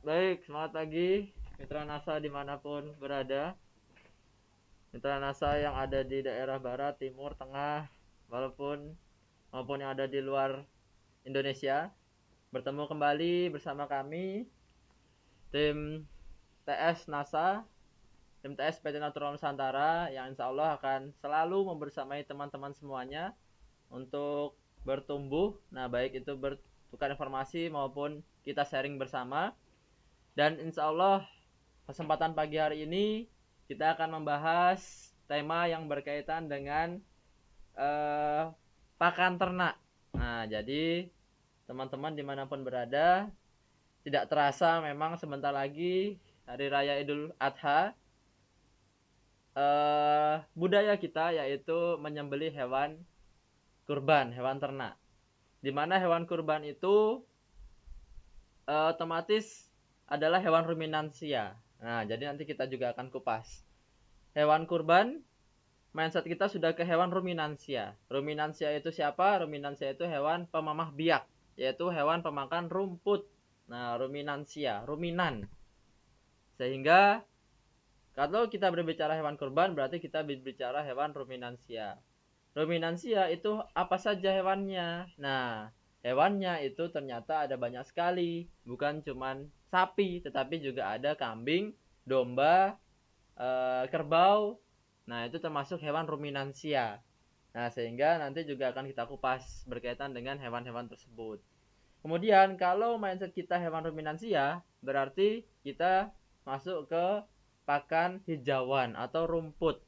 Baik, semangat pagi mitra NASA dimanapun berada. Mitra NASA yang ada di daerah barat, timur, tengah, maupun yang ada di luar Indonesia. Bertemu kembali bersama kami, tim TS NASA, tim TS PT Natural Nusantara yang insya Allah akan selalu membersamai teman-teman semuanya untuk bertumbuh. Nah, baik itu bertukar informasi maupun kita sharing bersama. Dan insya Allah kesempatan pagi hari ini kita akan membahas tema yang berkaitan dengan pakan ternak. Nah, jadi teman-teman dimanapun berada, tidak terasa memang sebentar lagi Hari Raya Idul Adha. Budaya kita yaitu menyembelih hewan kurban, hewan ternak. Dimana hewan kurban itu otomatis adalah hewan ruminansia. Nah, jadi nanti kita juga akan kupas. Hewan kurban, mindset kita sudah ke hewan ruminansia. Ruminansia itu siapa? Ruminansia itu hewan pemamah biak, yaitu hewan pemakan rumput. Nah, ruminansia, ruminan. Sehingga kalau kita berbicara hewan kurban, berarti kita berbicara hewan ruminansia. Ruminansia itu apa saja hewannya? Nah, hewannya itu ternyata ada banyak sekali. Bukan cuma sapi, tetapi juga ada kambing, domba, kerbau. Nah, itu termasuk hewan ruminansia. Nah, sehingga nanti juga akan kita kupas berkaitan dengan hewan-hewan tersebut. Kemudian, kalau mindset kita hewan ruminansia, berarti kita masuk ke pakan hijauan atau rumput.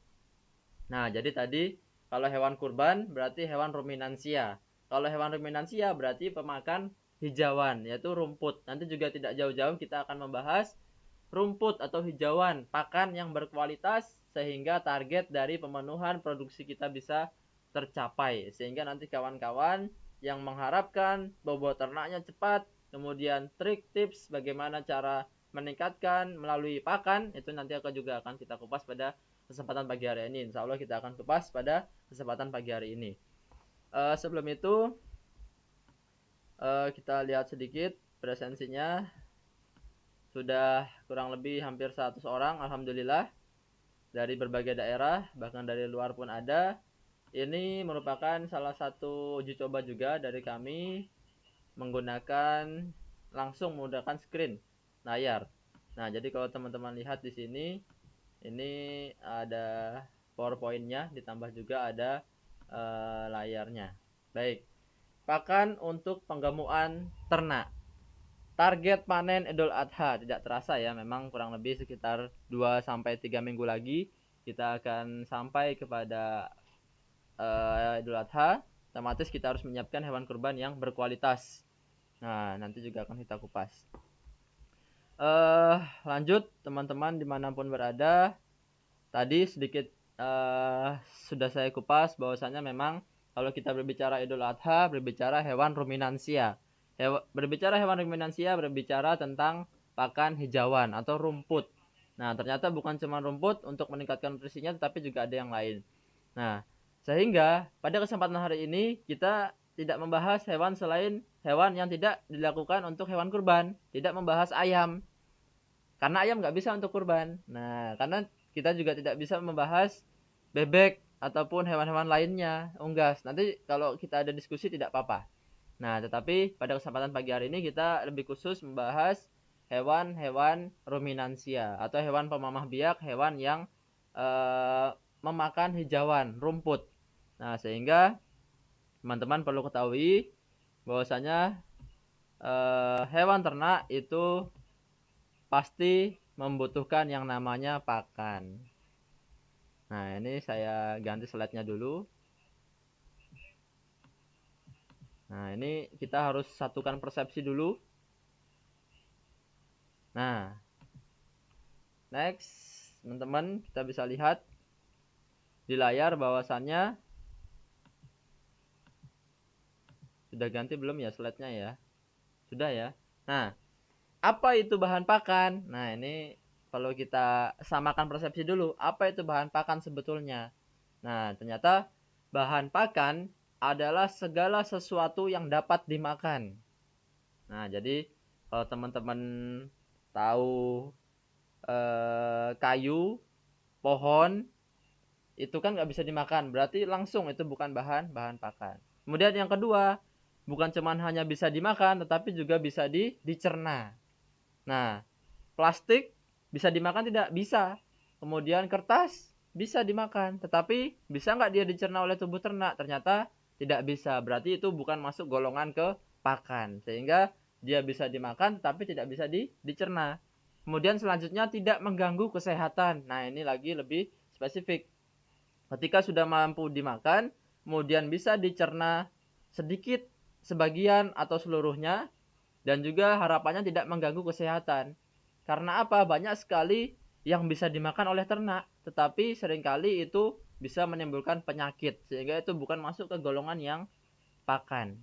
Nah, jadi tadi kalau hewan kurban berarti hewan ruminansia. Kalau hewan ruminansia berarti pemakan hijauan, yaitu rumput. Nanti juga tidak jauh-jauh kita akan membahas rumput atau hijauan, pakan yang berkualitas sehingga target dari pemenuhan produksi kita bisa tercapai. Sehingga nanti kawan-kawan yang mengharapkan bobot ternaknya cepat, kemudian trik tips bagaimana cara meningkatkan melalui pakan, itu nanti juga akan kita kupas pada kesempatan pagi hari ini. Insya Allah kita akan kupas pada kesempatan pagi hari ini. Sebelum itu kita lihat sedikit presensinya. Sudah kurang lebih hampir 100 orang, alhamdulillah, dari berbagai daerah, bahkan dari luar pun ada. Ini merupakan salah satu uji coba juga dari kami menggunakan langsung menggunakan screen layar. Nah, jadi kalau teman-teman lihat di sini, ini ada PowerPoint-nya, ditambah juga ada layarnya. Baik, pakan untuk penggemukan ternak. Target panen Idul Adha tidak terasa ya, memang kurang lebih sekitar 2-3 minggu lagi kita akan sampai kepada Idul Adha. Otomatis kita harus menyiapkan hewan kurban yang berkualitas. Nah, nanti juga akan kita kupas. Lanjut teman-teman dimanapun berada. Tadi sedikit sudah saya kupas bahwasanya memang kalau kita berbicara Idul Adha berbicara hewan ruminansia. Berbicara hewan ruminansia berbicara tentang pakan hijauan atau rumput. Nah, ternyata bukan cuma rumput untuk meningkatkan nutrisinya, tetapi juga ada yang lain. Nah, sehingga pada kesempatan hari ini kita tidak membahas hewan selain hewan yang tidak dilakukan untuk hewan kurban. Tidak membahas ayam. Karena ayam nggak bisa untuk kurban. Nah, karena kita juga tidak bisa membahas bebek ataupun hewan-hewan lainnya, unggas. Nanti kalau kita ada diskusi tidak apa-apa. Nah, tetapi pada kesempatan pagi hari ini kita lebih khusus membahas hewan-hewan ruminansia atau hewan pemamah biak, hewan yang memakan hijauan, rumput. Nah, sehingga teman-teman perlu ketahui bahwasanya hewan ternak itu pasti membutuhkan yang namanya pakan. Nah, ini saya ganti slide-nya dulu. Nah, ini kita harus satukan persepsi dulu. Nah, next, teman-teman, kita bisa lihat di layar bahwasannya sudah ganti belum ya slide-nya ya? Sudah ya. Nah, apa itu bahan pakan? Nah, ini kalau kita samakan persepsi dulu, apa itu bahan pakan sebetulnya? Nah, ternyata bahan pakan adalah segala sesuatu yang dapat dimakan. Nah, jadi kalau teman-teman tahu kayu, pohon, itu kan nggak bisa dimakan, berarti langsung itu bukan bahan pakan. Kemudian yang kedua, bukan cuman hanya bisa dimakan, tetapi juga bisa dicerna. Nah, plastik bisa dimakan tidak? Bisa. Kemudian kertas bisa dimakan, tetapi bisa nggak dia dicerna oleh tubuh ternak? Ternyata tidak bisa. Berarti itu bukan masuk golongan ke pakan, sehingga dia bisa dimakan tapi tidak bisa dicerna. Kemudian selanjutnya tidak mengganggu kesehatan. Nah, ini lagi lebih spesifik. Ketika sudah mampu dimakan, kemudian bisa dicerna sedikit, sebagian atau seluruhnya, dan juga harapannya tidak mengganggu kesehatan. Karena apa? Banyak sekali yang bisa dimakan oleh ternak, tetapi seringkali itu bisa menimbulkan penyakit, sehingga itu bukan masuk ke golongan yang pakan.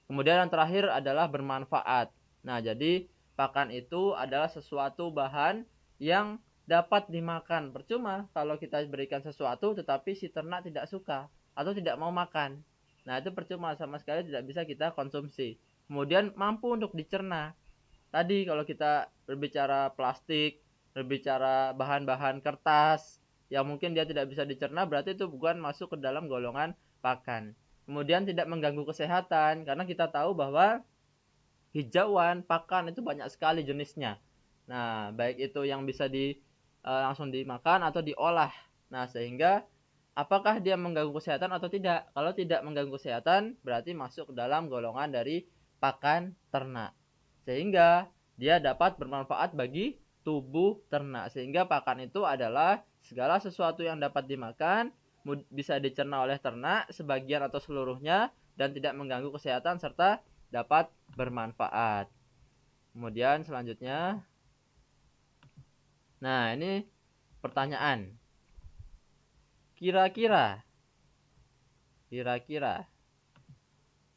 Kemudian yang terakhir adalah bermanfaat. Nah, jadi pakan itu adalah sesuatu bahan yang dapat dimakan. Percuma kalau kita berikan sesuatu tetapi si ternak tidak suka atau tidak mau makan. Nah, itu percuma, sama sekali tidak bisa kita konsumsi. Kemudian mampu untuk dicerna. Tadi kalau kita berbicara plastik, berbicara bahan-bahan kertas yang mungkin dia tidak bisa dicerna, berarti itu bukan masuk ke dalam golongan pakan. Kemudian tidak mengganggu kesehatan, karena kita tahu bahwa hijauan pakan itu banyak sekali jenisnya. Nah, baik itu yang bisa langsung dimakan atau diolah. Nah, sehingga apakah dia mengganggu kesehatan atau tidak? Kalau tidak mengganggu kesehatan, berarti masuk ke dalam golongan dari pakan ternak. Sehingga dia dapat bermanfaat bagi tubuh ternak. Sehingga pakan itu adalah segala sesuatu yang dapat dimakan, bisa dicerna oleh ternak sebagian atau seluruhnya, dan tidak mengganggu kesehatan serta dapat bermanfaat. Kemudian selanjutnya, nah ini pertanyaan. Kira-kira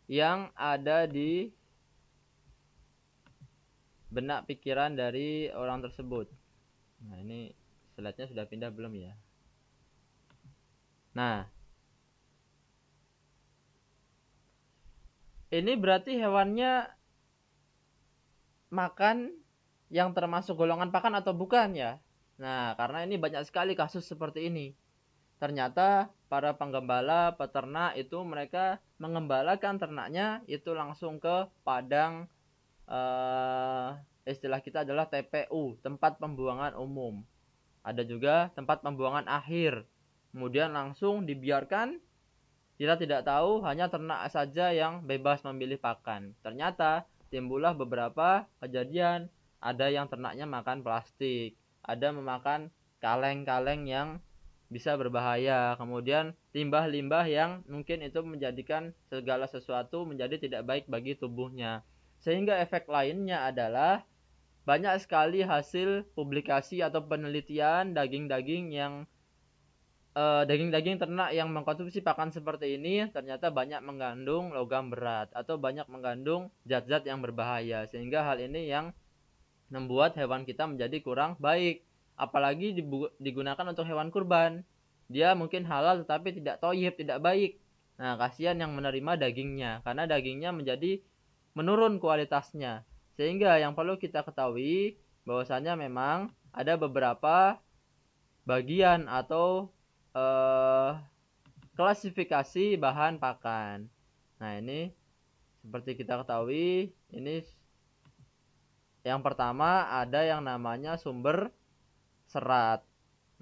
yang ada di benak pikiran dari orang tersebut. Nah, ini slide-nya sudah pindah belum ya? Nah, ini berarti hewannya makan yang termasuk golongan pakan atau bukan ya? Nah, karena ini banyak sekali kasus seperti ini. Ternyata para penggembala, peternak itu mereka mengembalakan ternaknya itu langsung ke padang, istilah kita adalah TPU, tempat pembuangan umum. Ada juga tempat pembuangan akhir. Kemudian langsung dibiarkan. Kita tidak tahu, hanya ternak saja yang bebas memilih pakan. Ternyata timbullah beberapa kejadian. Ada yang ternaknya makan plastik, ada memakan kaleng-kaleng yang bisa berbahaya. Kemudian limbah-limbah yang mungkin itu menjadikan segala sesuatu menjadi tidak baik bagi tubuhnya. Sehingga efek lainnya adalah banyak sekali hasil publikasi atau penelitian daging-daging ternak yang mengkonsumsi pakan seperti ini ternyata banyak mengandung logam berat atau banyak mengandung zat-zat yang berbahaya, sehingga hal ini yang membuat hewan kita menjadi kurang baik. Apalagi digunakan untuk hewan kurban, dia mungkin halal tetapi tidak thayyib, tidak baik. Nah, kasihan yang menerima dagingnya karena dagingnya menjadi menurun kualitasnya. Sehingga yang perlu kita ketahui bahwasanya memang ada beberapa bagian atau klasifikasi bahan pakan. Nah, ini seperti kita ketahui, ini yang pertama ada yang namanya sumber serat.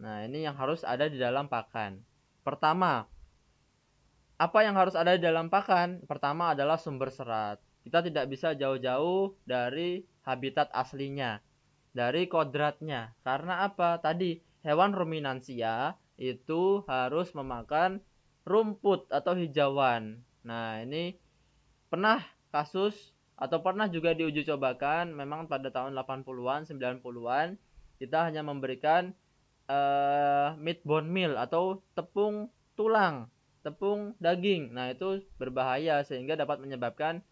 Nah, ini yang harus ada di dalam pakan. Pertama, apa yang harus ada di dalam pakan? Pertama adalah sumber serat. Kita tidak bisa jauh-jauh dari habitat aslinya, dari kodratnya. Karena apa? Tadi hewan ruminansia itu harus memakan rumput atau hijauan. Nah, ini pernah kasus atau pernah juga diuji cobakan memang pada tahun 80-an, 90-an kita hanya memberikan meat bone meal atau tepung tulang, tepung daging. Nah, itu berbahaya sehingga dapat menyebabkan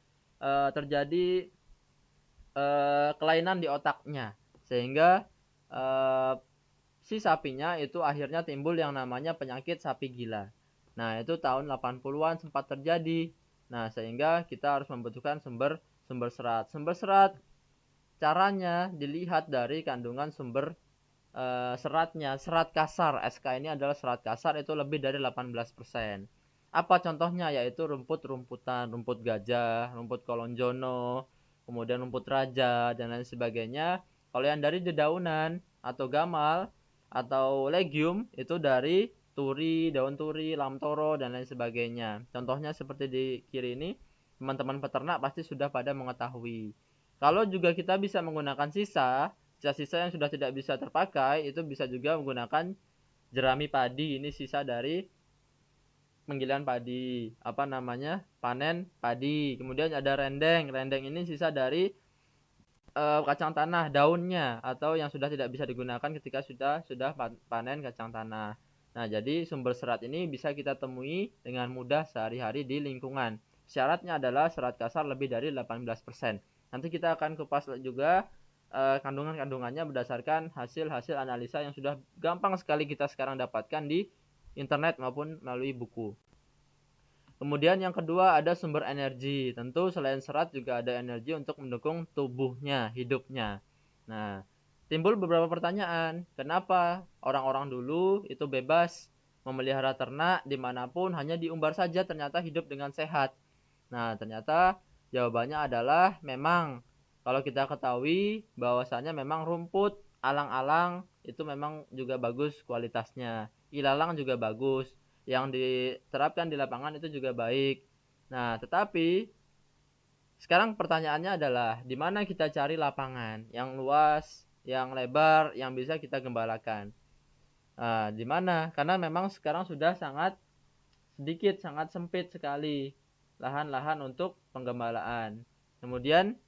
terjadi kelainan di otaknya, sehingga si sapinya itu akhirnya timbul yang namanya penyakit sapi gila. Nah, itu tahun 80-an sempat terjadi. Nah, sehingga kita harus membutuhkan sumber serat. Sumber serat Caranya dilihat dari kandungan sumber seratnya. Serat kasar, SK ini adalah serat kasar, itu lebih dari 18%. Apa contohnya? Yaitu rumput-rumputan, rumput gajah, rumput kolonjono, kemudian rumput raja, dan lain sebagainya. Kalau yang dari dedaunan atau gamal atau legium, itu dari turi, daun turi, lamtoro, dan lain sebagainya. Contohnya seperti di kiri ini, teman-teman peternak pasti sudah pada mengetahui. Kalau juga kita bisa menggunakan sisa-sisa yang sudah tidak bisa terpakai, itu bisa juga menggunakan jerami padi. Ini sisa dari penggilingan padi, panen padi. Kemudian ada rendeng. Rendeng ini sisa dari kacang tanah, daunnya, atau yang sudah tidak bisa digunakan ketika sudah panen kacang tanah. Nah, jadi sumber serat ini bisa kita temui dengan mudah sehari-hari di lingkungan. Syaratnya adalah serat kasar lebih dari 18%. Nanti kita akan kupas juga kandungan-kandungannya berdasarkan hasil-hasil analisa yang sudah gampang sekali kita sekarang dapatkan di internet maupun melalui buku. Kemudian yang kedua ada sumber energi. Tentu selain serat juga ada energi untuk mendukung tubuhnya, hidupnya. Nah, timbul beberapa pertanyaan. Kenapa orang-orang dulu itu bebas memelihara ternak dimanapun, hanya diumbar saja ternyata hidup dengan sehat? Nah, ternyata jawabannya adalah memang kalau kita ketahui bahwasannya memang rumput alang-alang itu memang juga bagus kualitasnya. Ilalang juga bagus. Yang diterapkan di lapangan itu juga baik. Nah, tetapi sekarang pertanyaannya adalah di mana kita cari lapangan yang luas, yang lebar, yang bisa kita gembalakan. Nah, di mana? Karena memang sekarang sudah sangat sedikit, sangat sempit sekali lahan-lahan untuk penggembalaan. Kemudian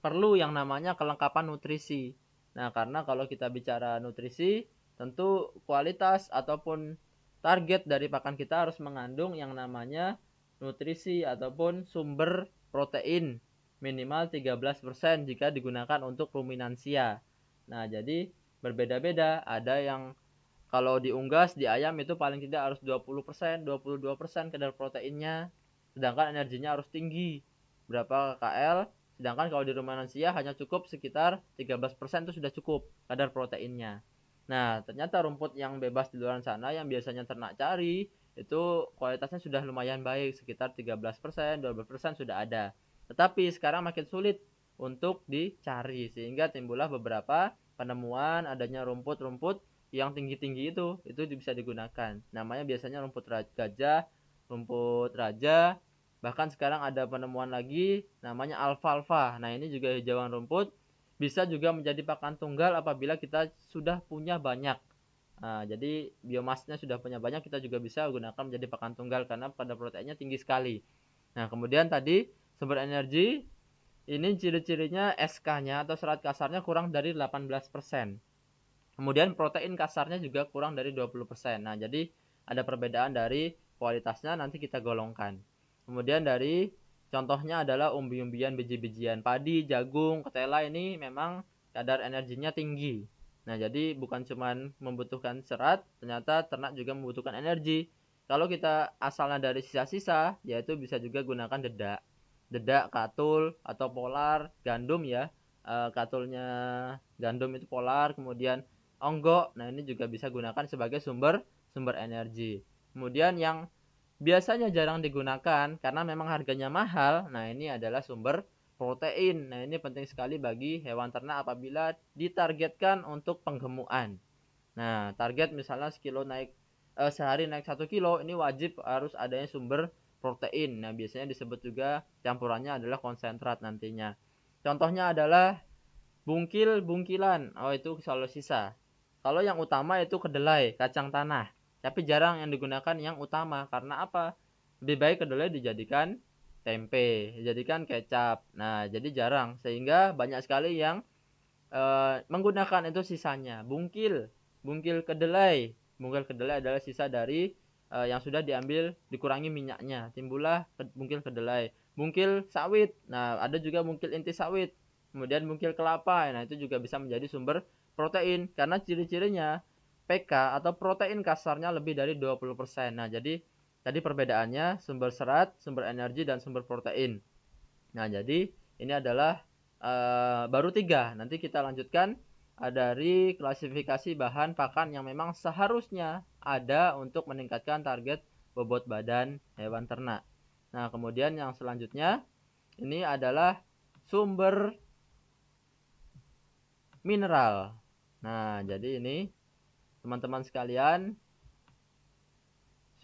perlu yang namanya kelengkapan nutrisi. Nah, karena kalau kita bicara nutrisi, tentu kualitas ataupun target dari pakan kita harus mengandung yang namanya nutrisi ataupun sumber protein minimal 13% jika digunakan untuk ruminansia. Nah, jadi berbeda-beda. Ada yang kalau diunggas di ayam itu paling tidak harus 20%, 22% kadar proteinnya. Sedangkan energinya harus tinggi. Berapa KL? Sedangkan kalau di ruminansia hanya cukup sekitar 13% itu sudah cukup kadar proteinnya. Nah, ternyata rumput yang bebas di luar sana yang biasanya ternak cari itu kualitasnya sudah lumayan baik, sekitar 13%, 12% sudah ada. Tetapi sekarang makin sulit untuk dicari sehingga timbullah beberapa penemuan adanya rumput-rumput yang tinggi-tinggi itu bisa digunakan. Namanya biasanya rumput gajah, rumput raja. Bahkan sekarang ada penemuan lagi namanya alfalfa. Nah, ini juga hijauan rumput bisa juga menjadi pakan tunggal apabila kita sudah punya banyak. Nah, jadi biomasnya sudah punya banyak, kita juga bisa gunakan menjadi pakan tunggal karena kadar proteinnya tinggi sekali. Nah, kemudian tadi sumber energi ini ciri-cirinya SK-nya atau serat kasarnya kurang dari 18%. Kemudian protein kasarnya juga kurang dari 20%. Nah, jadi ada perbedaan dari kualitasnya, nanti kita golongkan. Kemudian dari contohnya adalah umbi-umbian, biji-bijian padi, jagung, ketela, ini memang kadar energinya tinggi. Nah, jadi bukan cuma membutuhkan serat, ternyata ternak juga membutuhkan energi. Kalau kita asalnya dari sisa-sisa, yaitu bisa juga gunakan dedak. Dedak, katul, atau polar, gandum ya. Katulnya gandum itu polar, kemudian onggok. Nah, ini juga bisa gunakan sebagai sumber energi. Kemudian yang biasanya jarang digunakan karena memang harganya mahal. Nah, ini adalah sumber protein. Nah, ini penting sekali bagi hewan ternak apabila ditargetkan untuk penggemukan. Nah, target misalnya sehari naik 1 kilo, ini wajib harus adanya sumber protein. Nah, biasanya disebut juga campurannya adalah konsentrat nantinya. Contohnya adalah bungkilan. Oh, itu selalu sisa. Kalau yang utama itu kedelai, kacang tanah. Tapi jarang yang digunakan yang utama. Karena apa? Lebih baik kedelai dijadikan tempe, dijadikan kecap. Nah, jadi jarang. Sehingga banyak sekali yang menggunakan itu sisanya. Bungkil kedelai. Bungkil kedelai adalah sisa dari yang sudah diambil, dikurangi minyaknya. Timbullah bungkil kedelai. Bungkil sawit. Nah, ada juga bungkil inti sawit. Kemudian bungkil kelapa. Nah, itu juga bisa menjadi sumber protein karena ciri-cirinya PK atau protein kasarnya lebih dari 20%. Nah, jadi tadi perbedaannya sumber serat, sumber energi, dan sumber protein. Nah, jadi ini adalah baru 3. Nanti kita lanjutkan dari klasifikasi bahan pakan yang memang seharusnya ada untuk meningkatkan target bobot badan hewan ternak. Nah, kemudian yang selanjutnya ini adalah sumber mineral. Nah, jadi ini teman-teman sekalian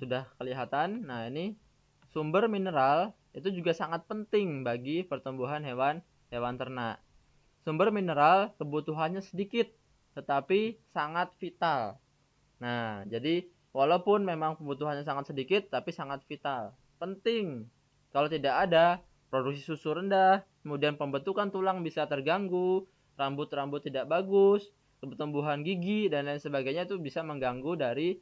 sudah kelihatan. Nah, ini sumber mineral itu juga sangat penting bagi pertumbuhan hewan ternak. Sumber mineral kebutuhannya sedikit, tetapi sangat vital. Nah, jadi walaupun memang kebutuhannya sangat sedikit, tapi sangat vital. Penting. Kalau tidak ada, produksi susu rendah, kemudian pembentukan tulang bisa terganggu, rambut-rambut tidak bagus, pertumbuhan gigi, dan lain sebagainya itu bisa mengganggu dari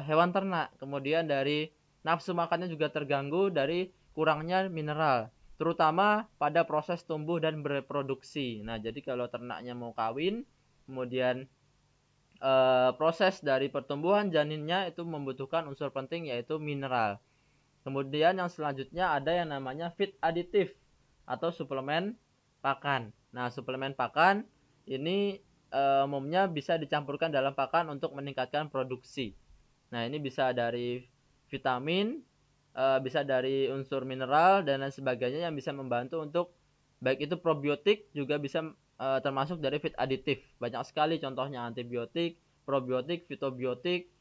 hewan ternak. Kemudian dari nafsu makannya juga terganggu dari kurangnya mineral, terutama pada proses tumbuh dan bereproduksi. Nah, jadi kalau ternaknya mau kawin, kemudian proses dari pertumbuhan janinnya itu membutuhkan unsur penting yaitu mineral. Kemudian yang selanjutnya ada yang namanya feed additive atau suplemen pakan. Nah, suplemen pakan ini umumnya bisa dicampurkan dalam pakan untuk meningkatkan produksi. Nah, ini bisa dari vitamin, bisa dari unsur mineral dan lain sebagainya yang bisa membantu untuk baik itu probiotik juga bisa termasuk dari feed additive. Banyak sekali contohnya antibiotik, probiotik, fitobiotik,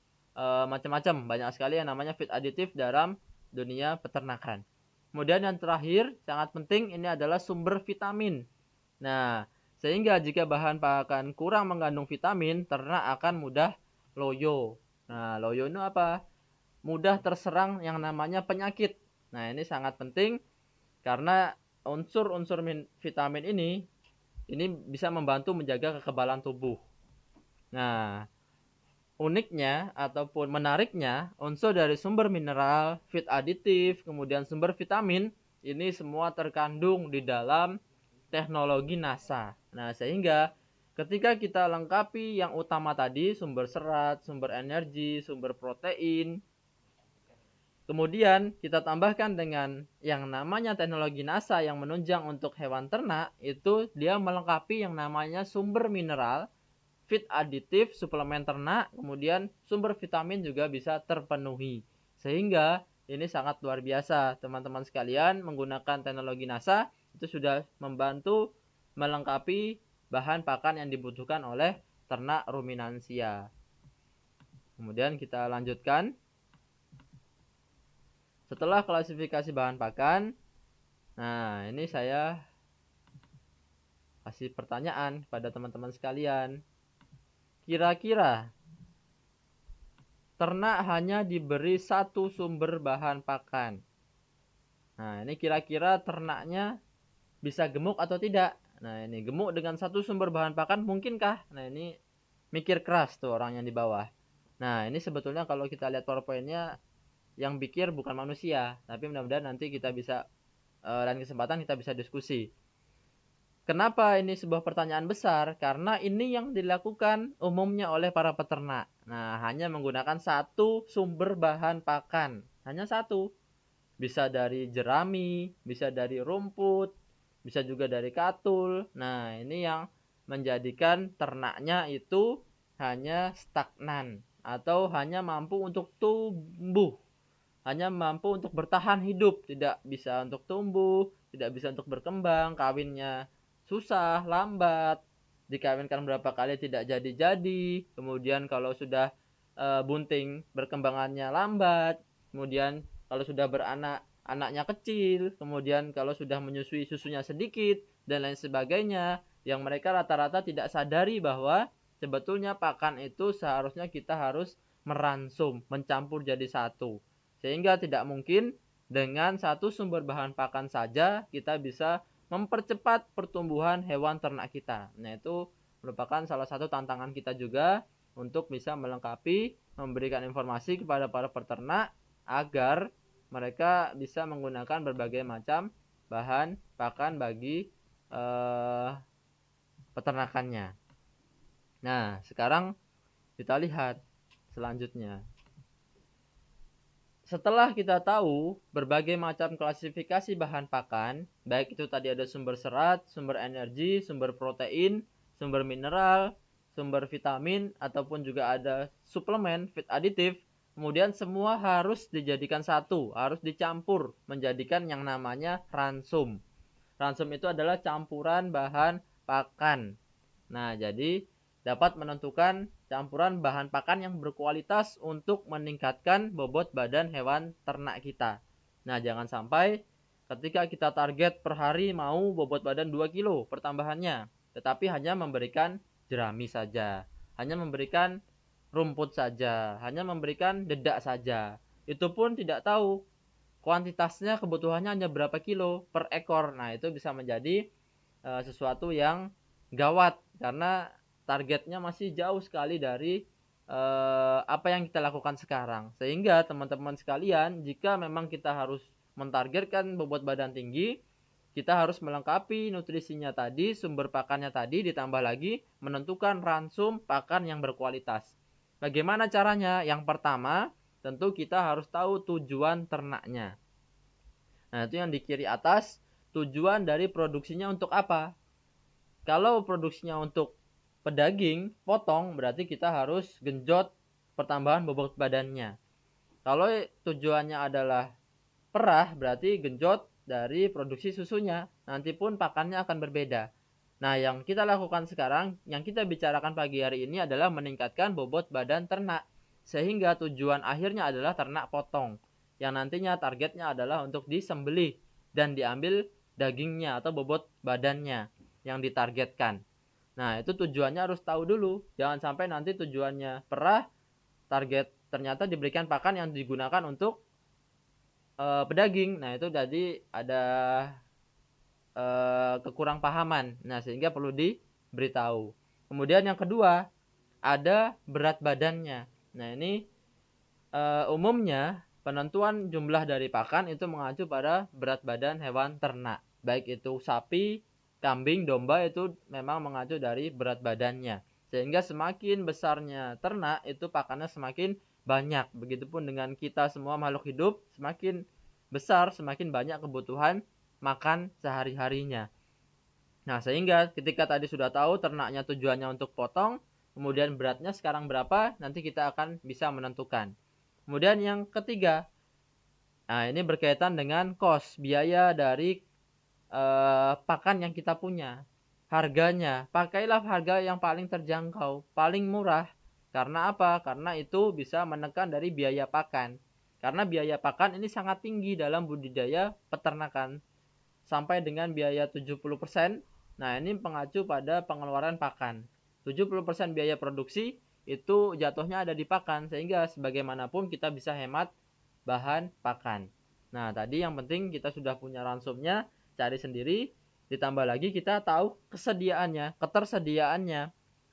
macam-macam. Banyak sekali yang namanya feed additive dalam dunia peternakan. Kemudian yang terakhir sangat penting ini adalah sumber vitamin. Nah, sehingga jika bahan pakan kurang mengandung vitamin, ternak akan mudah loyo. Nah, loyo itu apa? Mudah terserang yang namanya penyakit. Nah, ini sangat penting karena unsur-unsur vitamin ini bisa membantu menjaga kekebalan tubuh. Nah, uniknya ataupun menariknya, unsur dari sumber mineral, feed aditif, kemudian sumber vitamin, ini semua terkandung di dalam teknologi NASA. Nah, sehingga ketika kita lengkapi yang utama tadi, sumber serat, sumber energi, sumber protein, kemudian kita tambahkan dengan yang namanya teknologi NASA yang menunjang untuk hewan ternak, itu dia melengkapi yang namanya sumber mineral, feed aditif, suplemen ternak, kemudian sumber vitamin juga bisa terpenuhi. Sehingga ini sangat luar biasa. Teman-teman sekalian menggunakan teknologi NASA itu sudah membantu melengkapi bahan pakan yang dibutuhkan oleh ternak ruminansia. Kemudian kita lanjutkan. Setelah klasifikasi bahan pakan, nah ini saya kasih pertanyaan pada teman-teman sekalian. Kira-kira ternak hanya diberi satu sumber bahan pakan. Nah, ini kira-kira ternaknya bisa gemuk atau tidak? Nah, ini gemuk dengan satu sumber bahan pakan mungkinkah? Nah, ini mikir keras tuh orang yang di bawah. Nah, ini sebetulnya kalau kita lihat PowerPoint-nya yang pikir bukan manusia, tapi mudah-mudahan nanti kita bisa lain kesempatan kita bisa diskusi. Kenapa ini sebuah pertanyaan besar? Karena ini yang dilakukan umumnya oleh para peternak. Nah, hanya menggunakan satu sumber bahan pakan. Hanya satu. Bisa dari jerami, bisa dari rumput, bisa juga dari katul. Nah, ini yang menjadikan ternaknya itu hanya stagnan atau hanya mampu untuk tumbuh. Hanya mampu untuk bertahan hidup, tidak bisa untuk tumbuh, tidak bisa untuk berkembang, kawinnya susah, lambat, dikawinkan berapa kali tidak jadi-jadi, kemudian kalau sudah bunting berkembangannya lambat, kemudian kalau sudah beranak anaknya kecil, kemudian kalau sudah menyusui susunya sedikit dan lain sebagainya, yang mereka rata-rata tidak sadari bahwa sebetulnya pakan itu seharusnya kita harus meransum, mencampur jadi satu. Sehingga tidak mungkin dengan satu sumber bahan pakan saja kita bisa mempercepat pertumbuhan hewan ternak kita. Nah, itu merupakan salah satu tantangan kita juga untuk bisa melengkapi, memberikan informasi kepada para peternak agar mereka bisa menggunakan berbagai macam bahan pakan bagi peternakannya. Nah, sekarang kita lihat selanjutnya. setelah kita tahu berbagai macam klasifikasi bahan pakan, baik itu tadi ada sumber serat, sumber energi, sumber protein, sumber mineral, sumber vitamin, ataupun juga ada suplemen, feed aditif, kemudian semua harus dijadikan satu, harus dicampur menjadikan yang namanya ransum. Ransum itu adalah campuran bahan pakan. Nah, jadi dapat menentukan campuran bahan pakan yang berkualitas untuk meningkatkan bobot badan hewan ternak kita. Nah, jangan sampai ketika kita target per hari mau bobot badan 2 kilo pertambahannya, tetapi hanya memberikan jerami saja, hanya memberikan rumput saja, hanya memberikan dedak saja. Itu pun tidak tahu kuantitasnya, kebutuhannya hanya berapa kilo per ekor. Nah, itu bisa menjadi sesuatu yang gawat karena targetnya masih jauh sekali dari apa yang kita lakukan sekarang. Sehingga teman-teman sekalian, jika memang kita harus mentargetkan bobot badan tinggi, kita harus melengkapi nutrisinya tadi, sumber pakannya tadi, ditambah lagi menentukan ransum pakan yang berkualitas. Bagaimana caranya? Yang pertama, tentu kita harus tahu tujuan ternaknya. Nah, itu yang di kiri atas, tujuan dari produksinya untuk apa? Kalau produksinya untuk pedaging, potong, berarti kita harus genjot pertambahan bobot badannya. Kalau tujuannya adalah perah, berarti genjot dari produksi susunya. Nanti pun pakannya akan berbeda. Nah, yang kita lakukan sekarang, yang kita bicarakan pagi hari ini adalah meningkatkan bobot badan ternak. Sehingga tujuan akhirnya adalah ternak potong. Yang nantinya targetnya adalah untuk disembelih dan diambil dagingnya atau bobot badannya yang ditargetkan. Nah, itu tujuannya harus tahu dulu. Jangan sampai nanti tujuannya perah, target ternyata diberikan pakan yang digunakan untuk pedaging. Nah, itu jadi ada kekurang pahaman. Nah, sehingga perlu diberitahu. Kemudian yang kedua, ada berat badannya. Nah, ini umumnya penentuan jumlah dari pakan itu mengacu pada berat badan hewan ternak. Baik itu sapi, kambing, domba, itu memang mengacu dari berat badannya. Sehingga semakin besarnya ternak, itu pakannya semakin banyak. Begitupun dengan kita semua makhluk hidup, semakin besar, semakin banyak kebutuhan makan sehari-harinya. Nah, sehingga ketika tadi sudah tahu ternaknya tujuannya untuk potong, kemudian beratnya sekarang berapa, nanti kita akan bisa menentukan. Kemudian yang ketiga, nah ini berkaitan dengan cost, biaya dari pakan yang kita punya. Harganya, pakailah harga yang paling terjangkau, paling murah. Karena apa? Karena itu bisa menekan dari biaya pakan. Karena biaya pakan ini sangat tinggi dalam budidaya peternakan. Sampai dengan biaya 70%. Nah, ini pengacu pada pengeluaran pakan. 70% biaya produksi itu jatuhnya ada di pakan, sehingga sebagaimanapun kita bisa hemat bahan pakan. Nah, tadi yang penting kita sudah punya ransumnya, cari sendiri, ditambah lagi kita tahu kesediaannya, ketersediaannya.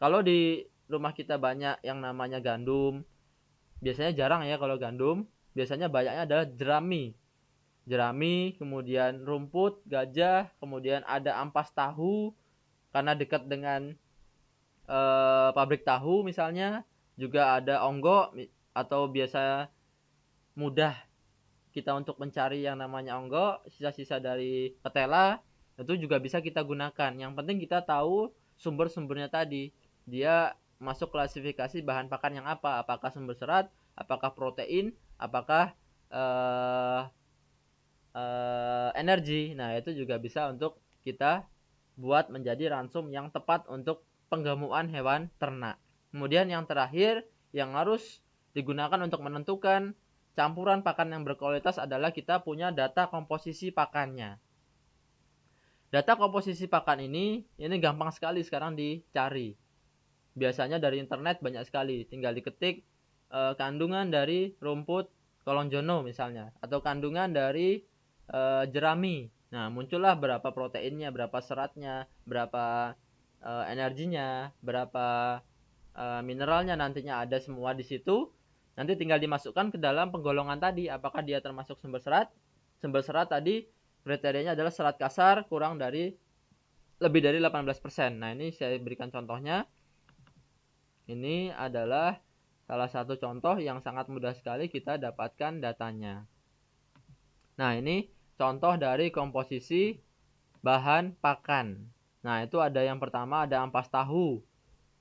Kalau di rumah kita banyak yang namanya gandum, biasanya jarang ya kalau gandum, biasanya banyaknya adalah jerami, kemudian rumput, gajah, kemudian ada ampas tahu, karena dekat dengan pabrik tahu misalnya, juga ada onggo, atau biasa mudah kita untuk mencari yang namanya onggo, sisa-sisa dari ketela, itu juga bisa kita gunakan. Yang penting kita tahu sumber-sumbernya tadi. Dia masuk klasifikasi bahan pakan yang apa? Apakah sumber serat, apakah protein, apakah energi. Nah, itu juga bisa untuk kita buat menjadi ransum yang tepat untuk penggemukan hewan ternak. Kemudian yang terakhir yang harus digunakan untuk menentukan campuran pakan yang berkualitas adalah kita punya data komposisi pakannya. Data komposisi pakan ini gampang sekali sekarang dicari. Biasanya dari internet banyak sekali, tinggal diketik kandungan dari rumput kolonjono misalnya, atau kandungan dari jerami. Nah, muncullah berapa proteinnya, berapa seratnya, berapa energinya, berapa mineralnya, nantinya ada semua di situ. Nanti tinggal dimasukkan ke dalam penggolongan tadi, apakah dia termasuk sumber serat. Sumber serat tadi kriterianya adalah serat kasar kurang dari lebih dari 18%. Nah, ini saya berikan contohnya. Ini adalah salah satu contoh yang sangat mudah sekali kita dapatkan datanya. Nah, ini contoh dari komposisi bahan pakan. Nah, itu ada yang pertama ada ampas tahu.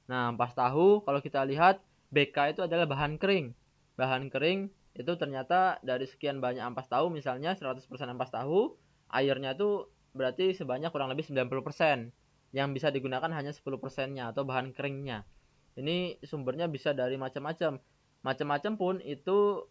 Nah, ampas tahu kalau kita lihat BK itu adalah bahan kering. Bahan kering itu ternyata dari sekian banyak ampas tahu, misalnya 100% ampas tahu, airnya itu berarti sebanyak kurang lebih 90%. Yang bisa digunakan hanya 10%-nya atau bahan keringnya. Ini sumbernya bisa dari macam-macam. Macam-macam pun itu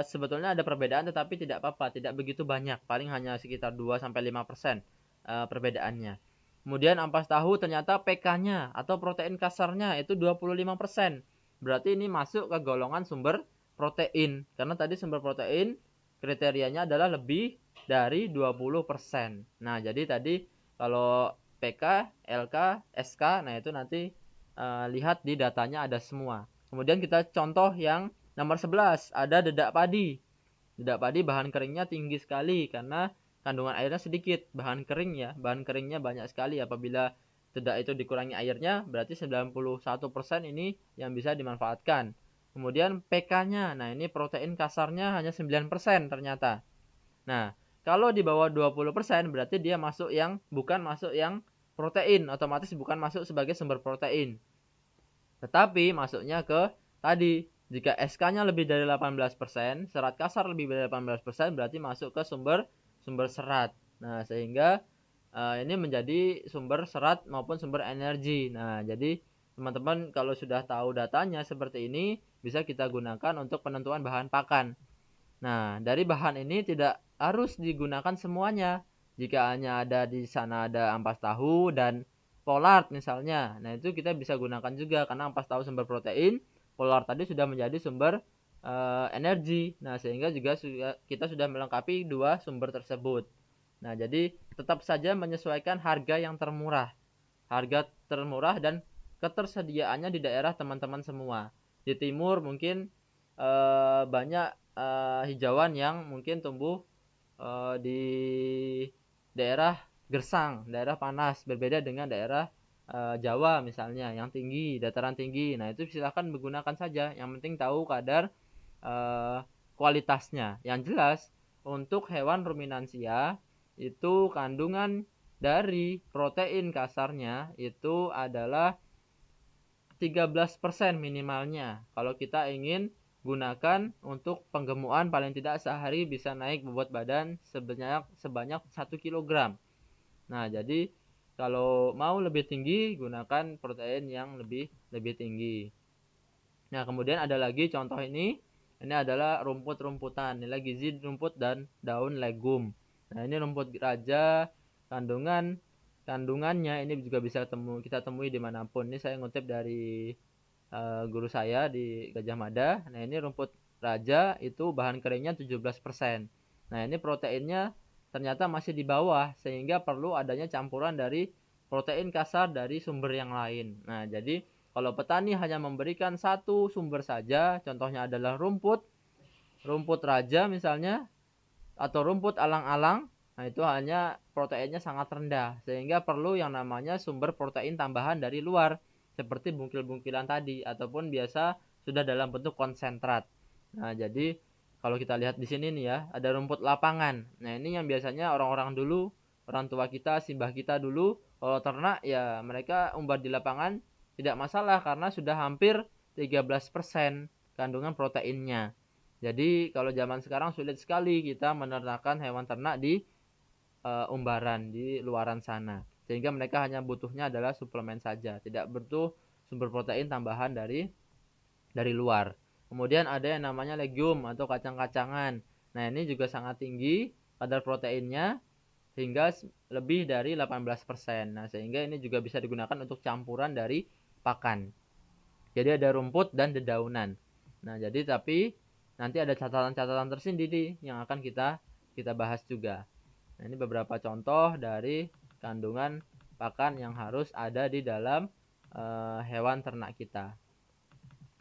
sebetulnya ada perbedaan, tetapi tidak apa-apa, tidak begitu banyak, paling hanya sekitar 2-5% perbedaannya. Kemudian ampas tahu ternyata PK-nya atau protein kasarnya itu 25%. Berarti ini masuk ke golongan sumber protein. Karena tadi sumber protein kriterianya adalah lebih dari 20%. Nah, jadi tadi kalau PK, LK, SK, nah itu nanti lihat di datanya ada semua. Kemudian kita contoh yang nomor 11, ada dedak padi. Dedak padi bahan keringnya tinggi sekali karena kandungan airnya sedikit. Bahan keringnya banyak sekali. Apabila dedak itu dikurangi airnya, berarti 91% ini yang bisa dimanfaatkan. Kemudian PK-nya, nah ini protein kasarnya hanya 9% ternyata. Nah, kalau di bawah 20% berarti dia bukan masuk yang protein, otomatis bukan masuk sebagai sumber protein. Tetapi masuknya ke tadi, jika SK-nya lebih dari 18%, serat kasar lebih dari 18%, berarti masuk ke sumber serat. Nah, sehingga ini menjadi sumber serat maupun sumber energi. Nah, jadi teman-teman kalau sudah tahu datanya seperti ini, bisa kita gunakan untuk penentuan bahan pakan. Nah, dari bahan ini tidak harus digunakan semuanya. Jika hanya ada di sana ada ampas tahu dan pollard misalnya, nah itu kita bisa gunakan juga karena ampas tahu sumber protein, pollard tadi sudah menjadi sumber energi. Nah, sehingga juga kita sudah melengkapi dua sumber tersebut. Nah, jadi tetap saja menyesuaikan harga yang termurah. Harga termurah dan ketersediaannya di daerah teman-teman semua. Di timur mungkin banyak hijauan yang mungkin tumbuh di daerah gersang, daerah panas, berbeda dengan daerah Jawa misalnya yang tinggi, dataran tinggi. Nah, itu silahkan menggunakan saja. Yang penting tahu kadar kualitasnya. Yang jelas untuk hewan ruminansia itu kandungan dari protein kasarnya itu adalah 13% minimalnya. Kalau kita ingin gunakan untuk penggemukan, paling tidak sehari bisa naik bobot badan sebanyak 1 kg. Nah, jadi kalau mau lebih tinggi, gunakan protein yang lebih tinggi. Nah, kemudian ada lagi contoh ini. Ini adalah rumput-rumputan. Nilai gizi rumput dan daun legum. Nah, ini rumput raja, kandungannya ini juga bisa kita temui dimanapun. Ini saya ngutip dari guru saya di Gajah Mada. Nah, ini rumput raja itu bahan keringnya 17%. Nah, ini proteinnya ternyata masih di bawah sehingga perlu adanya campuran dari protein kasar dari sumber yang lain. Nah, jadi kalau petani hanya memberikan satu sumber saja, contohnya adalah rumput raja misalnya, atau rumput alang-alang, nah itu hanya proteinnya sangat rendah, sehingga perlu yang namanya sumber protein tambahan dari luar, seperti bungkil-bungkilan tadi, ataupun biasa sudah dalam bentuk konsentrat. Nah, jadi kalau kita lihat di sini nih ya, ada rumput lapangan. Nah, ini yang biasanya orang-orang dulu, orang tua kita, simbah kita dulu, kalau ternak ya mereka umbar di lapangan tidak masalah karena sudah hampir 13% kandungan proteinnya. Jadi kalau zaman sekarang sulit sekali kita menernakan hewan ternak di umbaran di luaran sana. Sehingga mereka hanya butuhnya adalah suplemen saja, tidak butuh sumber protein tambahan dari luar. Kemudian ada yang namanya legume atau kacang-kacangan. Nah, ini juga sangat tinggi kadar proteinnya hingga lebih dari 18%. Nah, sehingga ini juga bisa digunakan untuk campuran dari pakan. Jadi ada rumput dan dedaunan. Nah, jadi tapi nanti ada catatan-catatan tersendiri yang akan kita bahas juga. Nah, ini beberapa contoh dari kandungan pakan yang harus ada di dalam hewan ternak kita.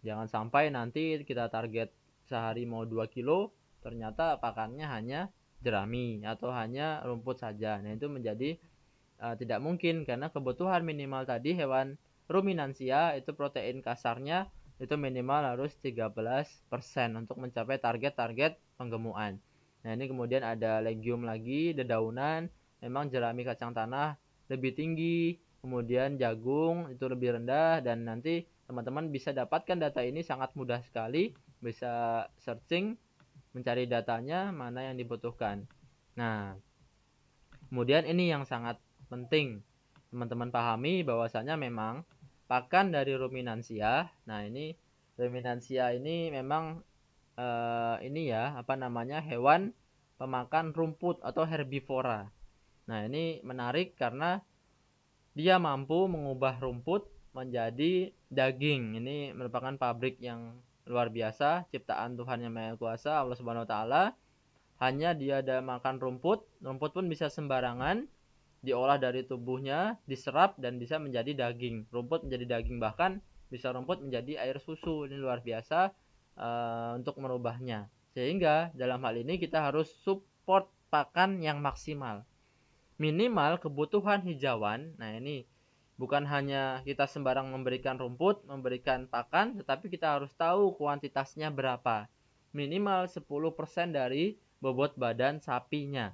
Jangan sampai nanti kita target sehari mau 2 kilo, ternyata pakannya hanya jerami atau hanya rumput saja. Nah, itu menjadi tidak mungkin karena kebutuhan minimal tadi hewan ruminansia itu protein kasarnya itu minimal harus 13% untuk mencapai target-target penggemukan. Nah, ini kemudian ada legium lagi, dedaunan, memang jerami kacang tanah lebih tinggi, kemudian jagung itu lebih rendah, dan nanti teman-teman bisa dapatkan data ini sangat mudah sekali, bisa searching, mencari datanya mana yang dibutuhkan. Nah, kemudian ini yang sangat penting teman-teman pahami bahwasanya memang pakan dari ruminansia. Nah, ini ruminansia ini memang ini ya, hewan pemakan rumput atau herbivora. Nah, ini menarik karena dia mampu mengubah rumput menjadi daging. Ini merupakan pabrik yang luar biasa, ciptaan Tuhan yang Maha Kuasa, Allah Subhanahu wa taala. Hanya dia ada makan rumput, rumput pun bisa sembarangan diolah dari tubuhnya, diserap dan bisa menjadi daging. Rumput menjadi daging, bahkan bisa rumput menjadi air susu. Ini luar biasa untuk merubahnya. Sehingga dalam hal ini kita harus support pakan yang maksimal. Minimal kebutuhan hijauan. Nah, ini bukan hanya kita sembarang memberikan rumput, memberikan pakan, tetapi kita harus tahu kuantitasnya berapa. Minimal 10% dari bobot badan sapinya.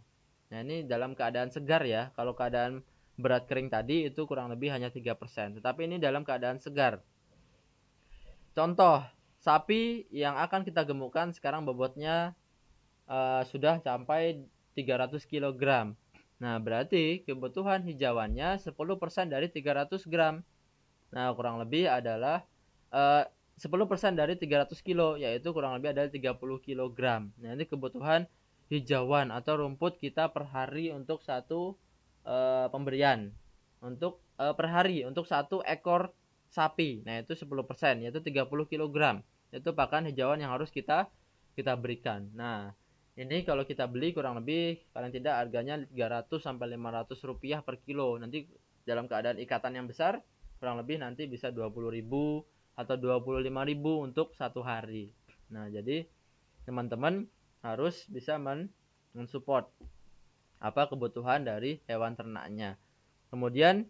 Nah, ini dalam keadaan segar ya. Kalau keadaan berat kering tadi itu kurang lebih hanya 3%. Tetapi ini dalam keadaan segar. Contoh, sapi yang akan kita gemukkan sekarang bobotnya sudah sampai 300 kg. Nah, berarti kebutuhan hijauannya 10% dari 300 gram. Nah, kurang lebih adalah 10% dari 300 kilo, yaitu kurang lebih adalah 30 kg. Nah, ini kebutuhan hijauan atau rumput kita per hari untuk satu pemberian. Untuk per hari untuk satu ekor sapi. Nah, itu 10%, yaitu 30 kg. Itu pakan hijauan yang harus kita berikan. Nah, ini kalau kita beli kurang lebih paling tidak harganya 300 sampai 500 rupiah per kilo. Nanti dalam keadaan ikatan yang besar kurang lebih nanti bisa 20.000 atau 25.000 untuk satu hari. Nah, jadi teman-teman harus bisa mensupport apa kebutuhan dari hewan ternaknya. Kemudian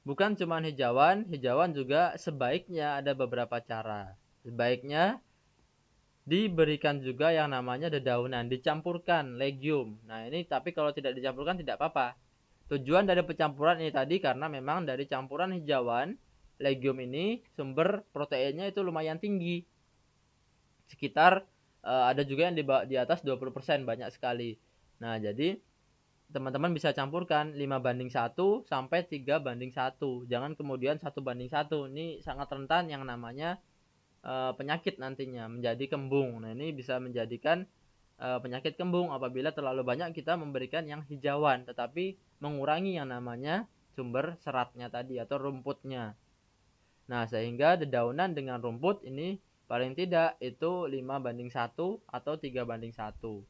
bukan cuma hijauan juga sebaiknya ada beberapa cara. Sebaiknya diberikan juga yang namanya dedaunan, dicampurkan legium. Nah, ini tapi kalau tidak dicampurkan tidak apa-apa. Tujuan dari pencampuran ini tadi karena memang dari campuran hijauan legium ini sumber proteinnya itu lumayan tinggi. Sekitar ada juga yang di atas 20%, banyak sekali. Nah, jadi teman-teman bisa campurkan 5:1 sampai 3:1. Jangan kemudian 1:1. Ini sangat rentan yang namanya penyakit nantinya menjadi kembung. Nah, ini bisa menjadikan penyakit kembung apabila terlalu banyak kita memberikan yang hijauan tetapi mengurangi yang namanya sumber seratnya tadi atau rumputnya. Nah, sehingga dedaunan dengan rumput ini paling tidak itu 5:1 atau 3:1.